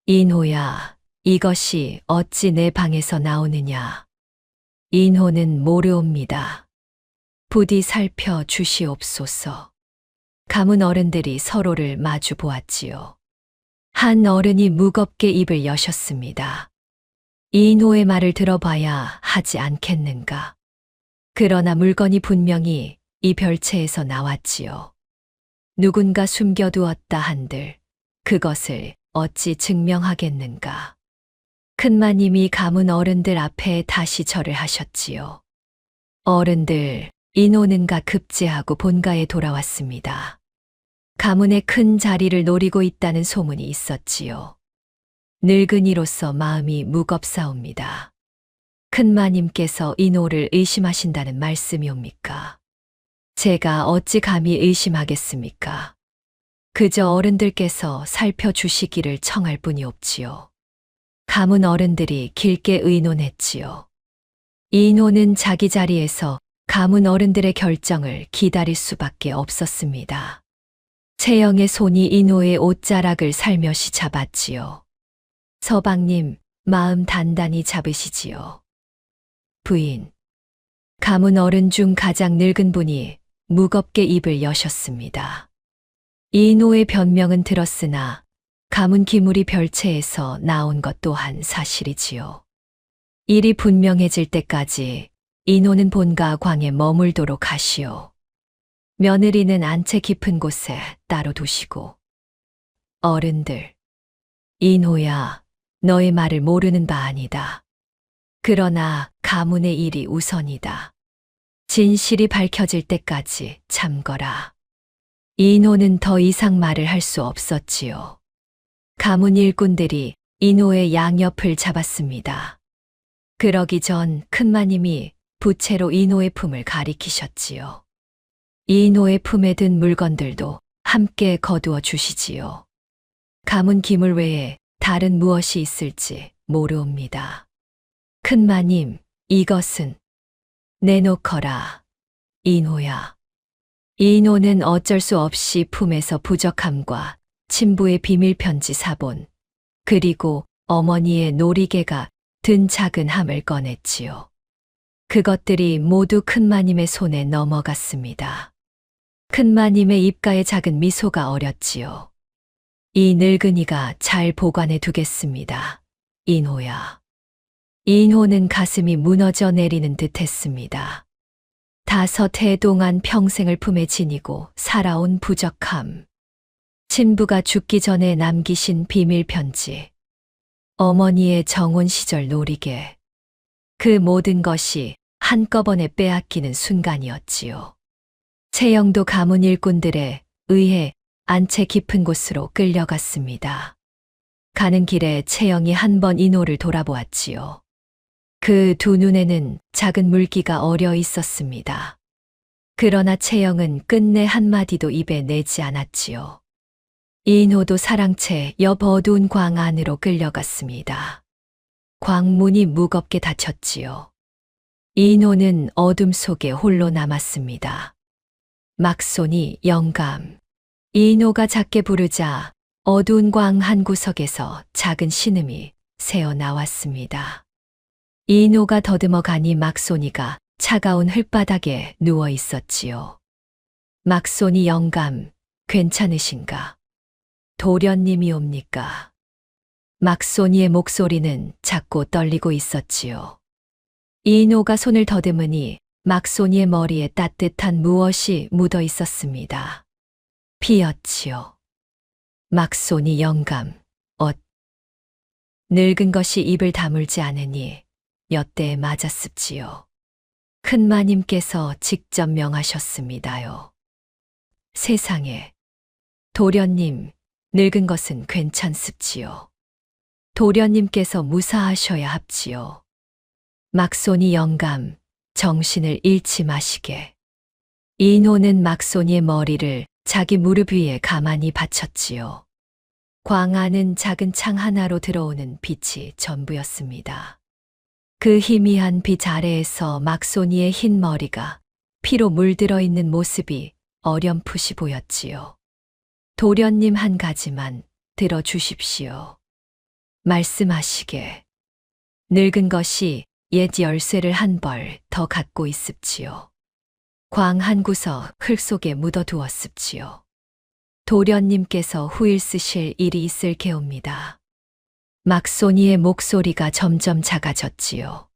인호야, 이것이 어찌 내 방에서 나오느냐. 인호는 모르옵니다. 부디 살펴 주시옵소서. 가문 어른들이 서로를 마주 보았지요. 한 어른이 무겁게 입을 여셨습니다. 인호의 말을 들어봐야 하지 않겠는가. 그러나 물건이 분명히 이 별채에서 나왔지요. 누군가 숨겨두었다 한들 그것을 어찌 증명하겠는가. 큰마님이 가문 어른들 앞에 다시 절을 하셨지요. 어른들, 인호는가 급제하고 본가에 돌아왔습니다. 가문의 큰 자리를 노리고 있다는 소문이 있었지요. 늙은이로서 마음이 무겁사옵니다. 큰마님께서 인호를 의심하신다는 말씀이옵니까? 제가 어찌 감히 의심하겠습니까? 그저 어른들께서 살펴주시기를 청할 뿐이옵지요. 가문 어른들이 길게 의논했지요. 인호는 자기 자리에서 가문 어른들의 결정을 기다릴 수밖에 없었습니다. 채영의 손이 인호의 옷자락을 살며시 잡았지요. 서방님, 마음 단단히 잡으시지요. 부인. 가문 어른 중 가장 늙은 분이 무겁게 입을 여셨습니다. 인호의 변명은 들었으나 가문 기물이 별채에서 나온 것 또한 사실이지요. 일이 분명해질 때까지 인호는 본가 광에 머물도록 하시오. 며느리는 안채 깊은 곳에 따로 두시고. 어른들, 인호야, 너의 말을 모르는 바 아니다. 그러나 가문의 일이 우선이다. 진실이 밝혀질 때까지 참거라. 인호는 더 이상 말을 할 수 없었지요. 가문 일꾼들이 이노의 양옆을 잡았습니다. 그러기 전 큰마님이 부채로 이노의 품을 가리키셨지요. 이노의 품에 든 물건들도 함께 거두어 주시지요. 가문 기물 외에 다른 무엇이 있을지 모르옵니다. 큰마님, 이것은 내놓거라. 이노야. 이노는 어쩔 수 없이 품에서 부적함과 친부의 비밀편지 사본, 그리고 어머니의 놀이개가 든 작은 함을 꺼냈지요. 그것들이 모두 큰마님의 손에 넘어갔습니다. 큰마님의 입가에 작은 미소가 어렸지요. 이 늙은이가 잘 보관해 두겠습니다. 이노야. 이노는 가슴이 무너져 내리는 듯 했습니다. 5해 동안 평생을 품에 지니고 살아온 부적함. 친부가 죽기 전에 남기신 비밀편지. 어머니의 정혼 시절 놀이개. 그 모든 것이 한꺼번에 빼앗기는 순간이었지요. 채영도 가문 일꾼들에 의해 안채 깊은 곳으로 끌려갔습니다. 가는 길에 채영이 한 번 이노를 돌아보았지요. 그 두 눈에는 작은 물기가 어려 있었습니다. 그러나 채영은 끝내 한마디도 입에 내지 않았지요. 이노도 사랑채 옆 어두운 광 안으로 끌려갔습니다. 광문이 무겁게 닫혔지요. 이노는 어둠 속에 홀로 남았습니다. 막손이 영감. 이노가 작게 부르자 어두운 광 한 구석에서 작은 신음이 새어 나왔습니다. 이노가 더듬어 가니 막손이가 차가운 흙바닥에 누워 있었지요. 막손이 영감, 괜찮으신가? 도련님이옵니까? 막손이의 목소리는 작고 떨리고 있었지요. 이노가 손을 더듬으니 막손이의 머리에 따뜻한 무엇이 묻어 있었습니다. 피였지요. 막손이 영감, 늙은 것이 입을 다물지 않으니 엿대에 맞았습지요. 큰마님께서 직접 명하셨습니다요. 세상에, 도련님, 늙은 것은 괜찮습지요. 도련님께서 무사하셔야 합지요. 막손이 영감, 정신을 잃지 마시게. 이노는 막손이의 머리를 자기 무릎 위에 가만히 받쳤지요. 광 안은 작은 창 하나로 들어오는 빛이 전부였습니다. 그 희미한 빛 아래에서 막손이의 흰 머리가 피로 물들어 있는 모습이 어렴풋이 보였지요. 도련님 한 가지만 들어주십시오. 말씀하시게. 늙은 것이 옛 열쇠를 한 벌 더 갖고 있습지요. 광 한 구석 흙 속에 묻어두었습지요. 도련님께서 후일 쓰실 일이 있을 게옵니다. 막손이의 목소리가 점점 작아졌지요.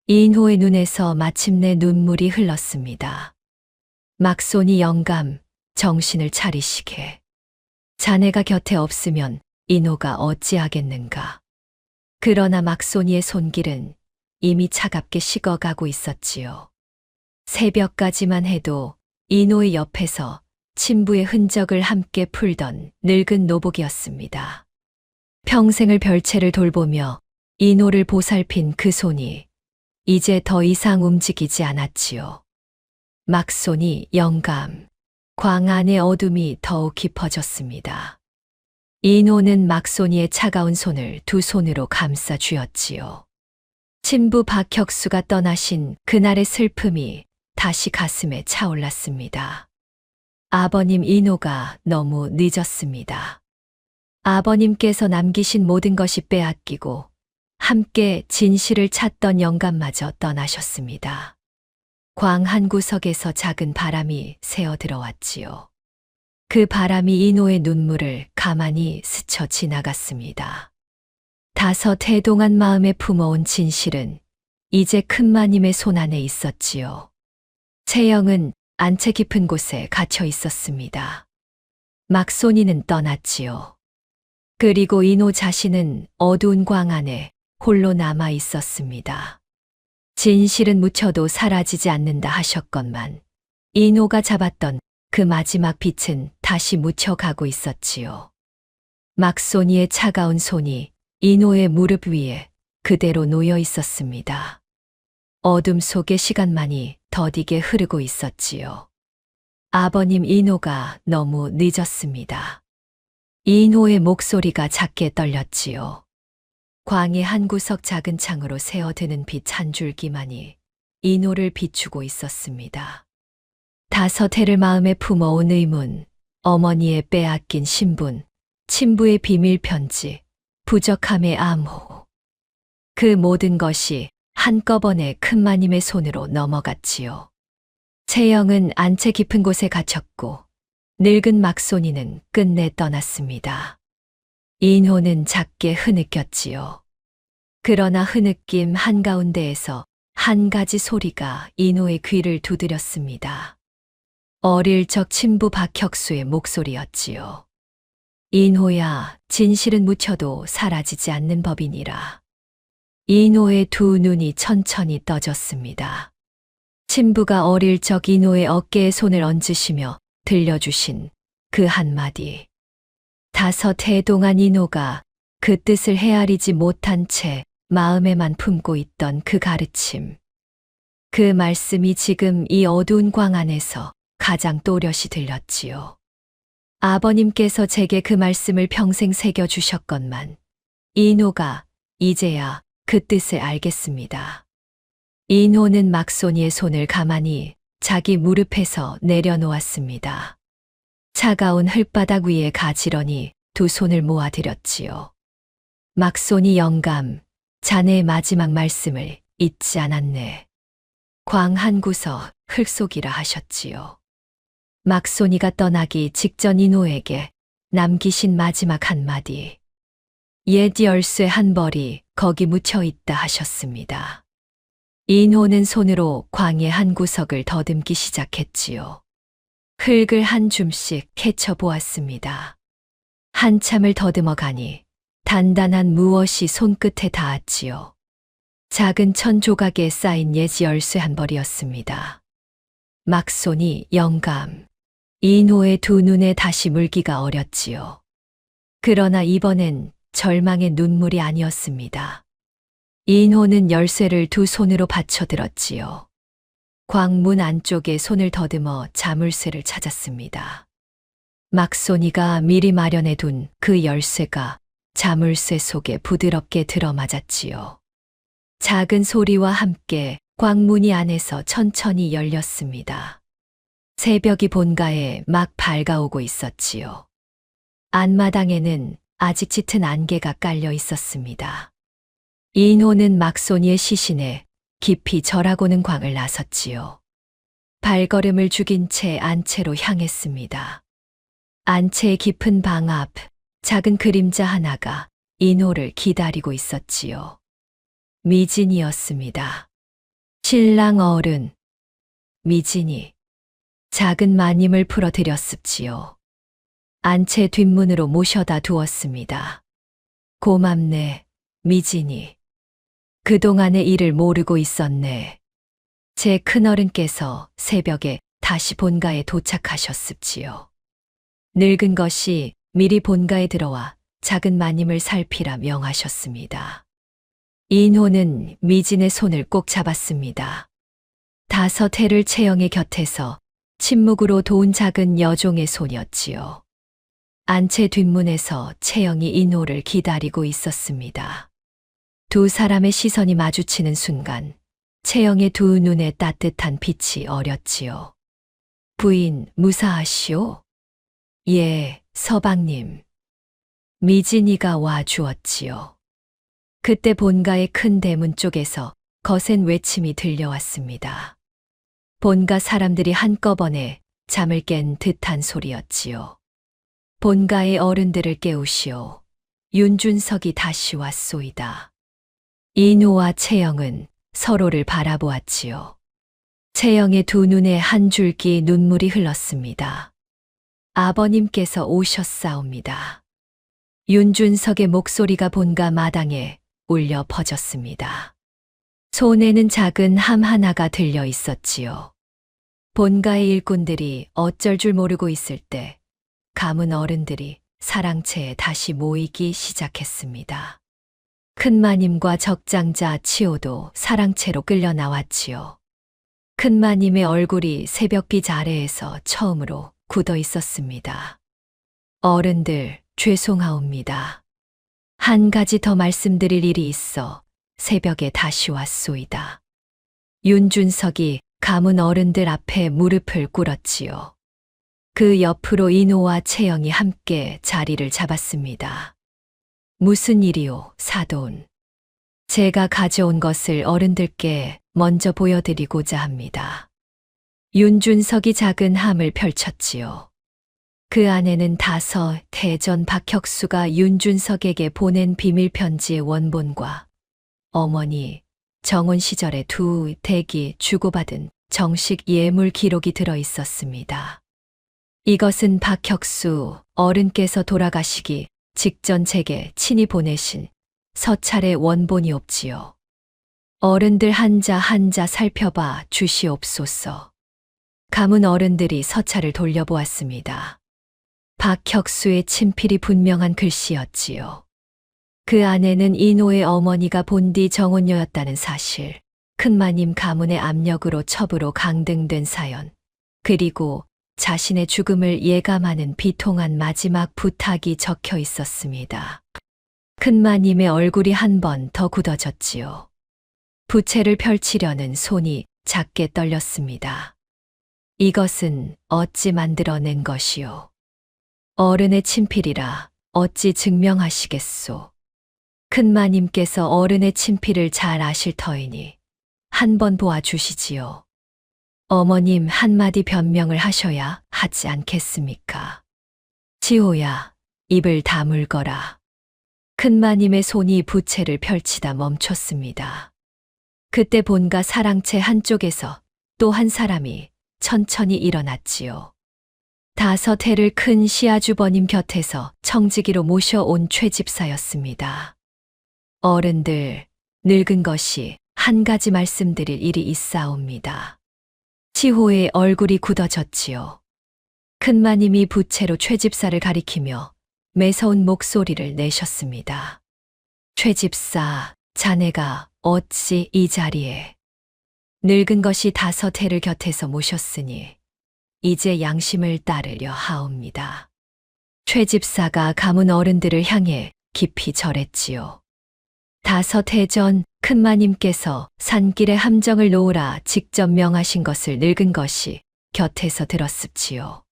이노의 눈에서 마침내 눈물이 흘렀습니다. 막손이 영감, 정신을 차리시게. 자네가 곁에 없으면 이노가 어찌하겠는가. 그러나 막손이의 손길은 이미 차갑게 식어가고 있었지요. 새벽까지만 해도 이노의 옆에서 친부의 흔적을 함께 풀던 늙은 노복이었습니다. 평생을 별채를 돌보며 이노를 보살핀 그 손이 이제 더 이상 움직이지 않았지요. 막손이 영감, 광 안의 어둠이 더욱 깊어졌습니다. 이노는 막손이의 차가운 손을 두 손으로 감싸 쥐었지요. 친부 박혁수가 떠나신 그날의 슬픔이 다시 가슴에 차올랐습니다. 아버님 이노가 너무 늦었습니다. 아버님께서 남기신 모든 것이 빼앗기고 함께 진실을 찾던 영감마저 떠나셨습니다. 광 한 구석에서 작은 바람이 새어 들어왔지요. 그 바람이 이노의 눈물을 가만히 스쳐 지나갔습니다. 5해 동안 마음에 품어온 진실은 이제 큰마님의 손안에 있었지요. 채영은 안채 깊은 곳에 갇혀 있었습니다. 막손이는 떠났지요. 그리고 이노 자신은 어두운 광 안에 홀로 남아 있었습니다. 진실은 묻혀도 사라지지 않는다 하셨건만 이노가 잡았던 그 마지막 빛은 다시 묻혀가고 있었지요. 막손이의 차가운 손이 이노의 무릎 위에 그대로 놓여 있었습니다. 어둠 속의 시간만이 더디게 흐르고 있었지요. 아버님 이노가 너무 늦었습니다. 이노의 목소리가 작게 떨렸지요. 광의 한 구석 작은 창으로 새어드는 빛 한 줄기만이 이노를 비추고 있었습니다. 5해를 마음에 품어온 의문, 어머니의 빼앗긴 신분, 친부의 비밀 편지, 부적함의 암호. 그 모든 것이 한꺼번에 큰마님의 손으로 넘어갔지요. 채영은 안채 깊은 곳에 갇혔고 늙은 막손이는 끝내 떠났습니다. 인호는 작게 흐느꼈지요. 그러나 흐느낌 한가운데에서 한 가지 소리가 인호의 귀를 두드렸습니다. 어릴 적 친부 박혁수의 목소리였지요. 인호야, 진실은 묻혀도 사라지지 않는 법이니라. 인호의 두 눈이 천천히 떠졌습니다. 친부가 어릴 적 인호의 어깨에 손을 얹으시며 들려주신 그 한마디. 5해 동안 인호가 그 뜻을 헤아리지 못한 채 마음에만 품고 있던 그 가르침. 그 말씀이 지금 이 어두운 광 안에서 가장 또렷이 들렸지요. 아버님께서 제게 그 말씀을 평생 새겨주셨건만 인호가 이제야 그 뜻을 알겠습니다. 인호는 막손이의 손을 가만히 자기 무릎에서 내려놓았습니다. 차가운 흙바닥 위에 가지런히 두 손을 모아드렸지요. 막손이 영감, 자네의 마지막 말씀을 잊지 않았네. 광 한 구석 흙속이라 하셨지요. 막손이가 떠나기 직전 인호에게 남기신 마지막 한마디. 옛 열쇠 한 벌이 거기 묻혀 있다 하셨습니다. 인호는 손으로 광의 한 구석을 더듬기 시작했지요. 흙을 한 줌씩 캐쳐 보았습니다. 한참을 더듬어 가니 단단한 무엇이 손끝에 닿았지요. 작은 천 조각에 쌓인 옛 열쇠 한 벌이었습니다. 막손이 영감. 인호의 두 눈에 다시 물기가 어렸지요. 그러나 이번엔 절망의 눈물이 아니었습니다. 인호는 열쇠를 두 손으로 받쳐들었지요. 광문 안쪽에 손을 더듬어 자물쇠를 찾았습니다. 막손이가 미리 마련해 둔 그 열쇠가 자물쇠 속에 부드럽게 들어맞았지요. 작은 소리와 함께 광문이 안에서 천천히 열렸습니다. 새벽이 본가에 막 밝아오고 있었지요. 안마당에는 아직 짙은 안개가 깔려 있었습니다. 인호는 막손이의 시신에 깊이 절하고는 광을 나섰지요. 발걸음을 죽인 채 안채로 향했습니다. 안채의 깊은 방 앞 작은 그림자 하나가 인호를 기다리고 있었지요. 미진이었습니다. 신랑 어른. 미진이 작은 마님을 풀어드렸습지요. 안채 뒷문으로 모셔다 두었습니다. 고맙네, 미진이. 그동안의 일을 모르고 있었네. 제 큰어른께서 새벽에 다시 본가에 도착하셨습지요. 늙은 것이 미리 본가에 들어와 작은 마님을 살피라 명하셨습니다. 인호는 미진의 손을 꼭 잡았습니다. 5해를 채영의 곁에서 침묵으로 도운 작은 여종의 손이었지요. 안채 뒷문에서 채영이 인호를 기다리고 있었습니다. 두 사람의 시선이 마주치는 순간 채영의 두 눈에 따뜻한 빛이 어렸지요. 부인 무사하시오? 예, 서방님. 미진이가 와 주었지요. 그때 본가의 큰 대문 쪽에서 거센 외침이 들려왔습니다. 본가 사람들이 한꺼번에 잠을 깬 듯한 소리였지요. 본가의 어른들을 깨우시오. 윤준석이 다시 왔소이다. 인호와 채영은 서로를 바라보았지요. 채영의 두 눈에 한 줄기 눈물이 흘렀습니다. 아버님께서 오셨사옵니다. 윤준석의 목소리가 본가 마당에 울려 퍼졌습니다. 손에는 작은 함 하나가 들려 있었지요. 본가의 일꾼들이 어쩔 줄 모르고 있을 때 가문 어른들이 사랑채에 다시 모이기 시작했습니다. 큰마님과 적장자 치호도 사랑채로 끌려 나왔지요. 큰마님의 얼굴이 새벽빛 아래에서 처음으로 굳어 있었습니다. 어른들, 죄송하옵니다. 한 가지 더 말씀드릴 일이 있어 새벽에 다시 왔소이다. 윤준석이 가문 어른들 앞에 무릎을 꿇었지요. 그 옆으로 인호와 채영이 함께 자리를 잡았습니다. 무슨 일이오, 사돈? 제가 가져온 것을 어른들께 먼저 보여드리고자 합니다. 윤준석이 작은 함을 펼쳤지요. 그 안에는 다서 태전 박혁수가 윤준석에게 보낸 비밀 편지의 원본과 어머니 정혼 시절에 두 댁이 주고받은 정식 예물 기록이 들어 있었습니다. 이것은 박혁수 어른께서 돌아가시기 직전 제게 친히 보내신 서찰의 원본이옵지요. 어른들 한자 한자 살펴봐 주시옵소서. 가문 어른들이 서찰을 돌려보았습니다. 박혁수의 친필이 분명한 글씨였지요. 그 안에는 인호의 어머니가 본디 정혼녀였다는 사실, 큰마님 가문의 압력으로 첩으로 강등된 사연, 그리고 자신의 죽음을 예감하는 비통한 마지막 부탁이 적혀 있었습니다. 큰마님의 얼굴이 한 번 더 굳어졌지요. 부채를 펼치려는 손이 작게 떨렸습니다. 이것은 어찌 만들어낸 것이오? 어른의 친필이라 어찌 증명하시겠소? 큰마님께서 어른의 친필을 잘 아실 터이니 한번 보아주시지요. 어머님 한마디 변명을 하셔야 하지 않겠습니까? 지호야, 입을 다물거라. 큰마님의 손이 부채를 펼치다 멈췄습니다. 그때 본가 사랑채 한쪽에서 또 한 사람이 천천히 일어났지요. 다섯 해를 큰 시아주버님 곁에서 청지기로 모셔온 최집사였습니다. 어른들, 늙은 것이 한 가지 말씀드릴 일이 있사옵니다. 치호의 얼굴이 굳어졌지요. 큰마님이 부채로 최집사를 가리키며 매서운 목소리를 내셨습니다. 최집사, 자네가 어찌 이 자리에? 늙은 것이 다섯 해를 곁에서 모셨으니 이제 양심을 따르려 하옵니다. 최집사가 가문 어른들을 향해 깊이 절했지요. 다섯 해 전 큰마님께서 산길에 함정을 놓으라 직접 명하신 것을 늙은 것이 곁에서 들었습지요.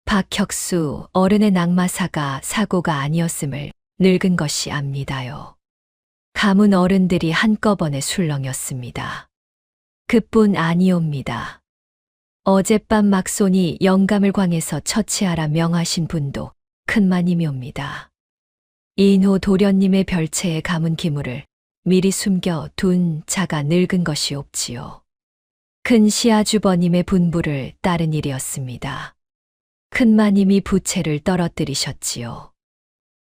박혁수 어른의 낙마사가 사고가 아니었음을 늙은 것이 압니다요. 가문 어른들이 한꺼번에 술렁였습니다. 그뿐 아니옵니다. 어젯밤 막손이 영감을 광해서 처치하라 명하신 분도 큰마님이옵니다. 인호 도련님의 별채에 가문 기물을 미리 숨겨 둔 자가 늙은 것이 없지요. 큰 시아주버님의 분부를 따른 일이었습니다. 큰마님이 부채를 떨어뜨리셨지요.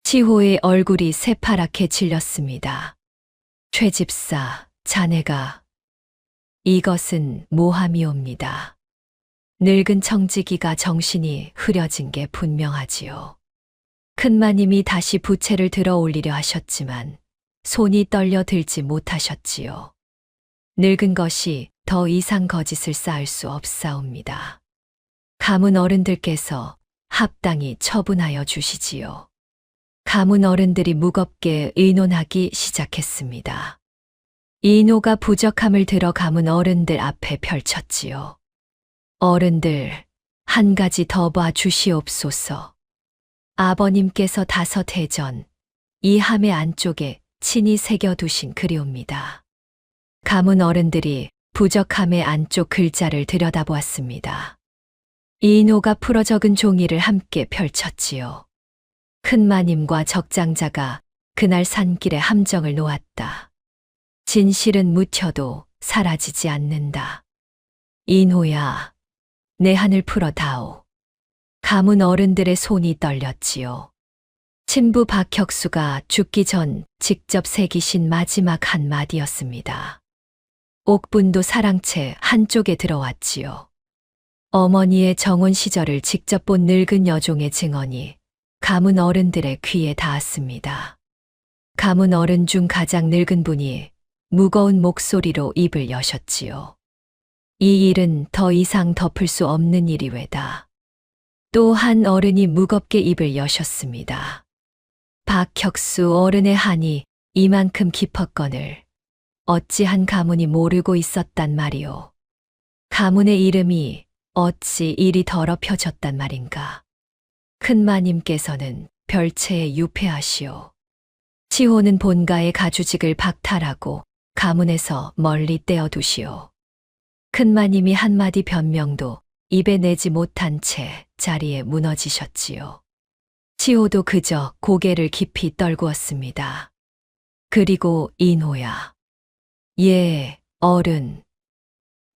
치호의 얼굴이 새파랗게 질렸습니다. 최집사, 자네가 이것은 모함이옵니다. 늙은 청지기가 정신이 흐려진 게 분명하지요. 큰마님이 다시 부채를 들어 올리려 하셨지만 손이 떨려 들지 못하셨지요. 늙은 것이 더 이상 거짓을 쌓을 수 없사옵니다. 가문 어른들께서 합당히 처분하여 주시지요. 가문 어른들이 무겁게 의논하기 시작했습니다. 인호가 부적함을 들어 가문 어른들 앞에 펼쳤지요. 어른들, 한 가지 더 봐 주시옵소서. 아버님께서 다섯 해 전 이 함의 안쪽에 친히 새겨두신 글이옵니다. 가문 어른들이 부적함의 안쪽 글자를 들여다보았습니다. 인호가 풀어 적은 종이를 함께 펼쳤지요. 큰마님과 적장자가 그날 산길에 함정을 놓았다. 진실은 묻혀도 사라지지 않는다. 인호야, 내 한을 풀어 다오. 가문 어른들의 손이 떨렸지요. 친부 박혁수가 죽기 전 직접 새기신 마지막 한마디였습니다. 옥분도 사랑채 한쪽에 들어왔지요. 어머니의 정혼 시절을 직접 본 늙은 여종의 증언이 가문 어른들의 귀에 닿았습니다. 가문 어른 중 가장 늙은 분이 무거운 목소리로 입을 여셨지요. 이 일은 더 이상 덮을 수 없는 일이외다. 또 한 어른이 무겁게 입을 여셨습니다. 박혁수 어른의 한이 이만큼 깊었거늘 어찌 한 가문이 모르고 있었단 말이오. 가문의 이름이 어찌 이리 더럽혀졌단 말인가. 큰마님께서는 별체에 유폐하시오. 치호는 본가의 가주직을 박탈하고 가문에서 멀리 떼어두시오. 큰마님이 한마디 변명도 입에 내지 못한 채 자리에 무너지셨지요. 치호도 그저 고개를 깊이 떨구었습니다. 그리고 인호야. 예, 어른.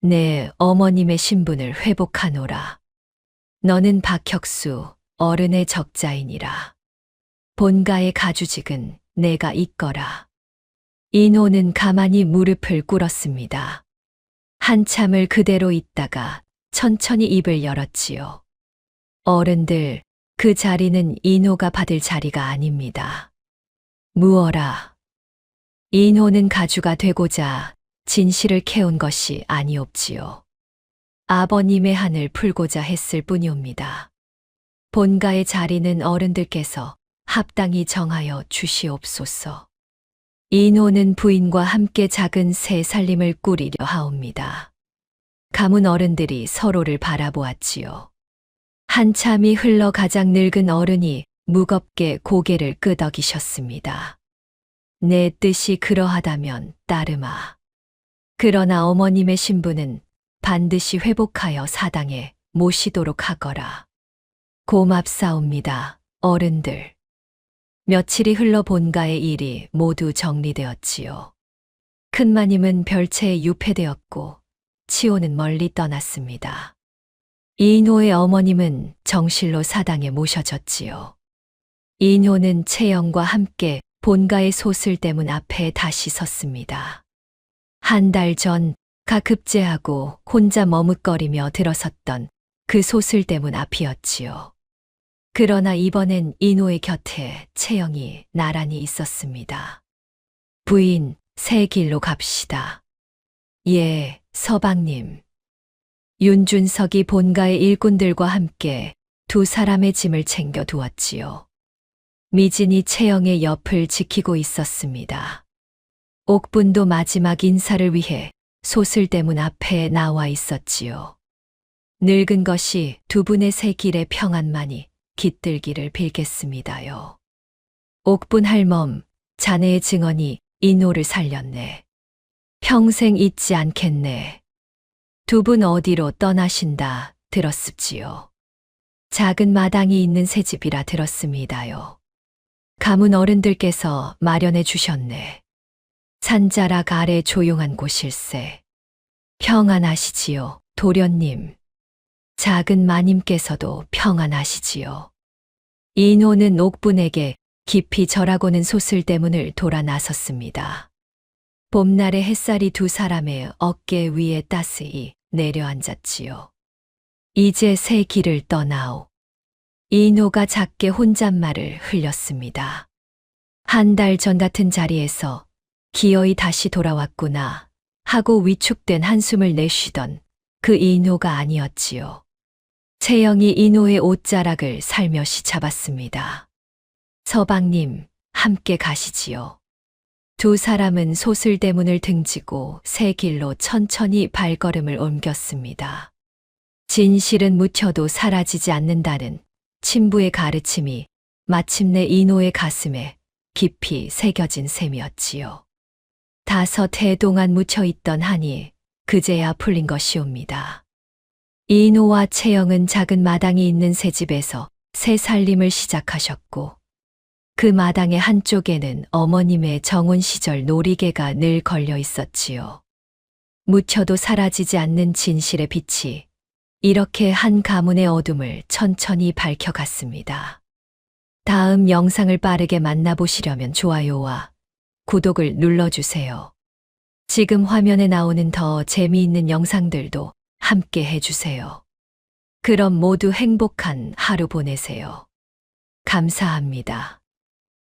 내 어머님의 신분을 회복하노라. 너는 박혁수 어른의 적자이니라. 본가의 가주직은 내가 잇거라. 인호는 가만히 무릎을 꿇었습니다. 한참을 그대로 있다가 천천히 입을 열었지요. 어른들, 그 자리는 인호가 받을 자리가 아닙니다. 무어라. 인호는 가주가 되고자 진실을 캐온 것이 아니옵지요. 아버님의 한을 풀고자 했을 뿐이옵니다. 본가의 자리는 어른들께서 합당히 정하여 주시옵소서. 인호는 부인과 함께 작은 새 살림을 꾸리려 하옵니다. 가문 어른들이 서로를 바라보았지요. 한참이 흘러 가장 늙은 어른이 무겁게 고개를 끄덕이셨습니다. 내 뜻이 그러하다면 따르마. 그러나 어머님의 신분은 반드시 회복하여 사당에 모시도록 하거라. 고맙사옵니다, 어른들. 며칠이 흘러 본가의 일이 모두 정리되었지요. 큰마님은 별체에 유폐되었고 치호는 멀리 떠났습니다. 인호의 어머님은 정실로 사당에 모셔졌지요. 인호는 채영과 함께 본가의 소슬대문 앞에 다시 섰습니다. 한 달 전 가급제하고 혼자 머뭇거리며 들어섰던 그 소슬대문 앞이었지요. 그러나 이번엔 인호의 곁에 채영이 나란히 있었습니다. 부인, 새 길로 갑시다. 예, 서방님. 윤준석이 본가의 일꾼들과 함께 두 사람의 짐을 챙겨 두었지요. 미진이 채영의 옆을 지키고 있었습니다. 옥분도 마지막 인사를 위해 소슬대문 앞에 나와 있었지요. 늙은 것이 두 분의 새 길의 평안만이 깃들기를 빌겠습니다요. 옥분 할멈, 자네의 증언이 인호를 살렸네. 평생 잊지 않겠네. 두 분 어디로 떠나신다 들었습지요. 작은 마당이 있는 새 집이라 들었습니다요. 가문 어른들께서 마련해 주셨네. 산자락 아래 조용한 곳일세. 평안하시지요, 도련님. 작은 마님께서도 평안하시지요. 인호는 옥분에게 깊이 절하고는 소슬대문을 돌아 나섰습니다. 봄날의 햇살이 두 사람의 어깨 위에 따스히 내려앉았지요. 이제 새 길을 떠나오. 인호가 작게 혼잣말을 흘렸습니다. 한 달 전 같은 자리에서 기어이 다시 돌아왔구나 하고 위축된 한숨을 내쉬던 그 인호가 아니었지요. 채영이 인호의 옷자락을 살며시 잡았습니다. 서방님, 함께 가시지요. 두 사람은 소슬대문을 등지고 새 길로 천천히 발걸음을 옮겼습니다. 진실은 묻혀도 사라지지 않는다는 친부의 가르침이 마침내 인호의 가슴에 깊이 새겨진 셈이었지요. 5해 동안 묻혀있던 한이 그제야 풀린 것이옵니다. 인호와 채영은 작은 마당이 있는 새 집에서 새 살림을 시작하셨고 그 마당의 한쪽에는 어머님의 정혼 시절 놀이개가 늘 걸려 있었지요. 묻혀도 사라지지 않는 진실의 빛이 이렇게 한 가문의 어둠을 천천히 밝혀갔습니다. 다음 영상을 빠르게 만나보시려면 좋아요와 구독을 눌러주세요. 지금 화면에 나오는 더 재미있는 영상들도 함께 해주세요. 그럼 모두 행복한 하루 보내세요. 감사합니다.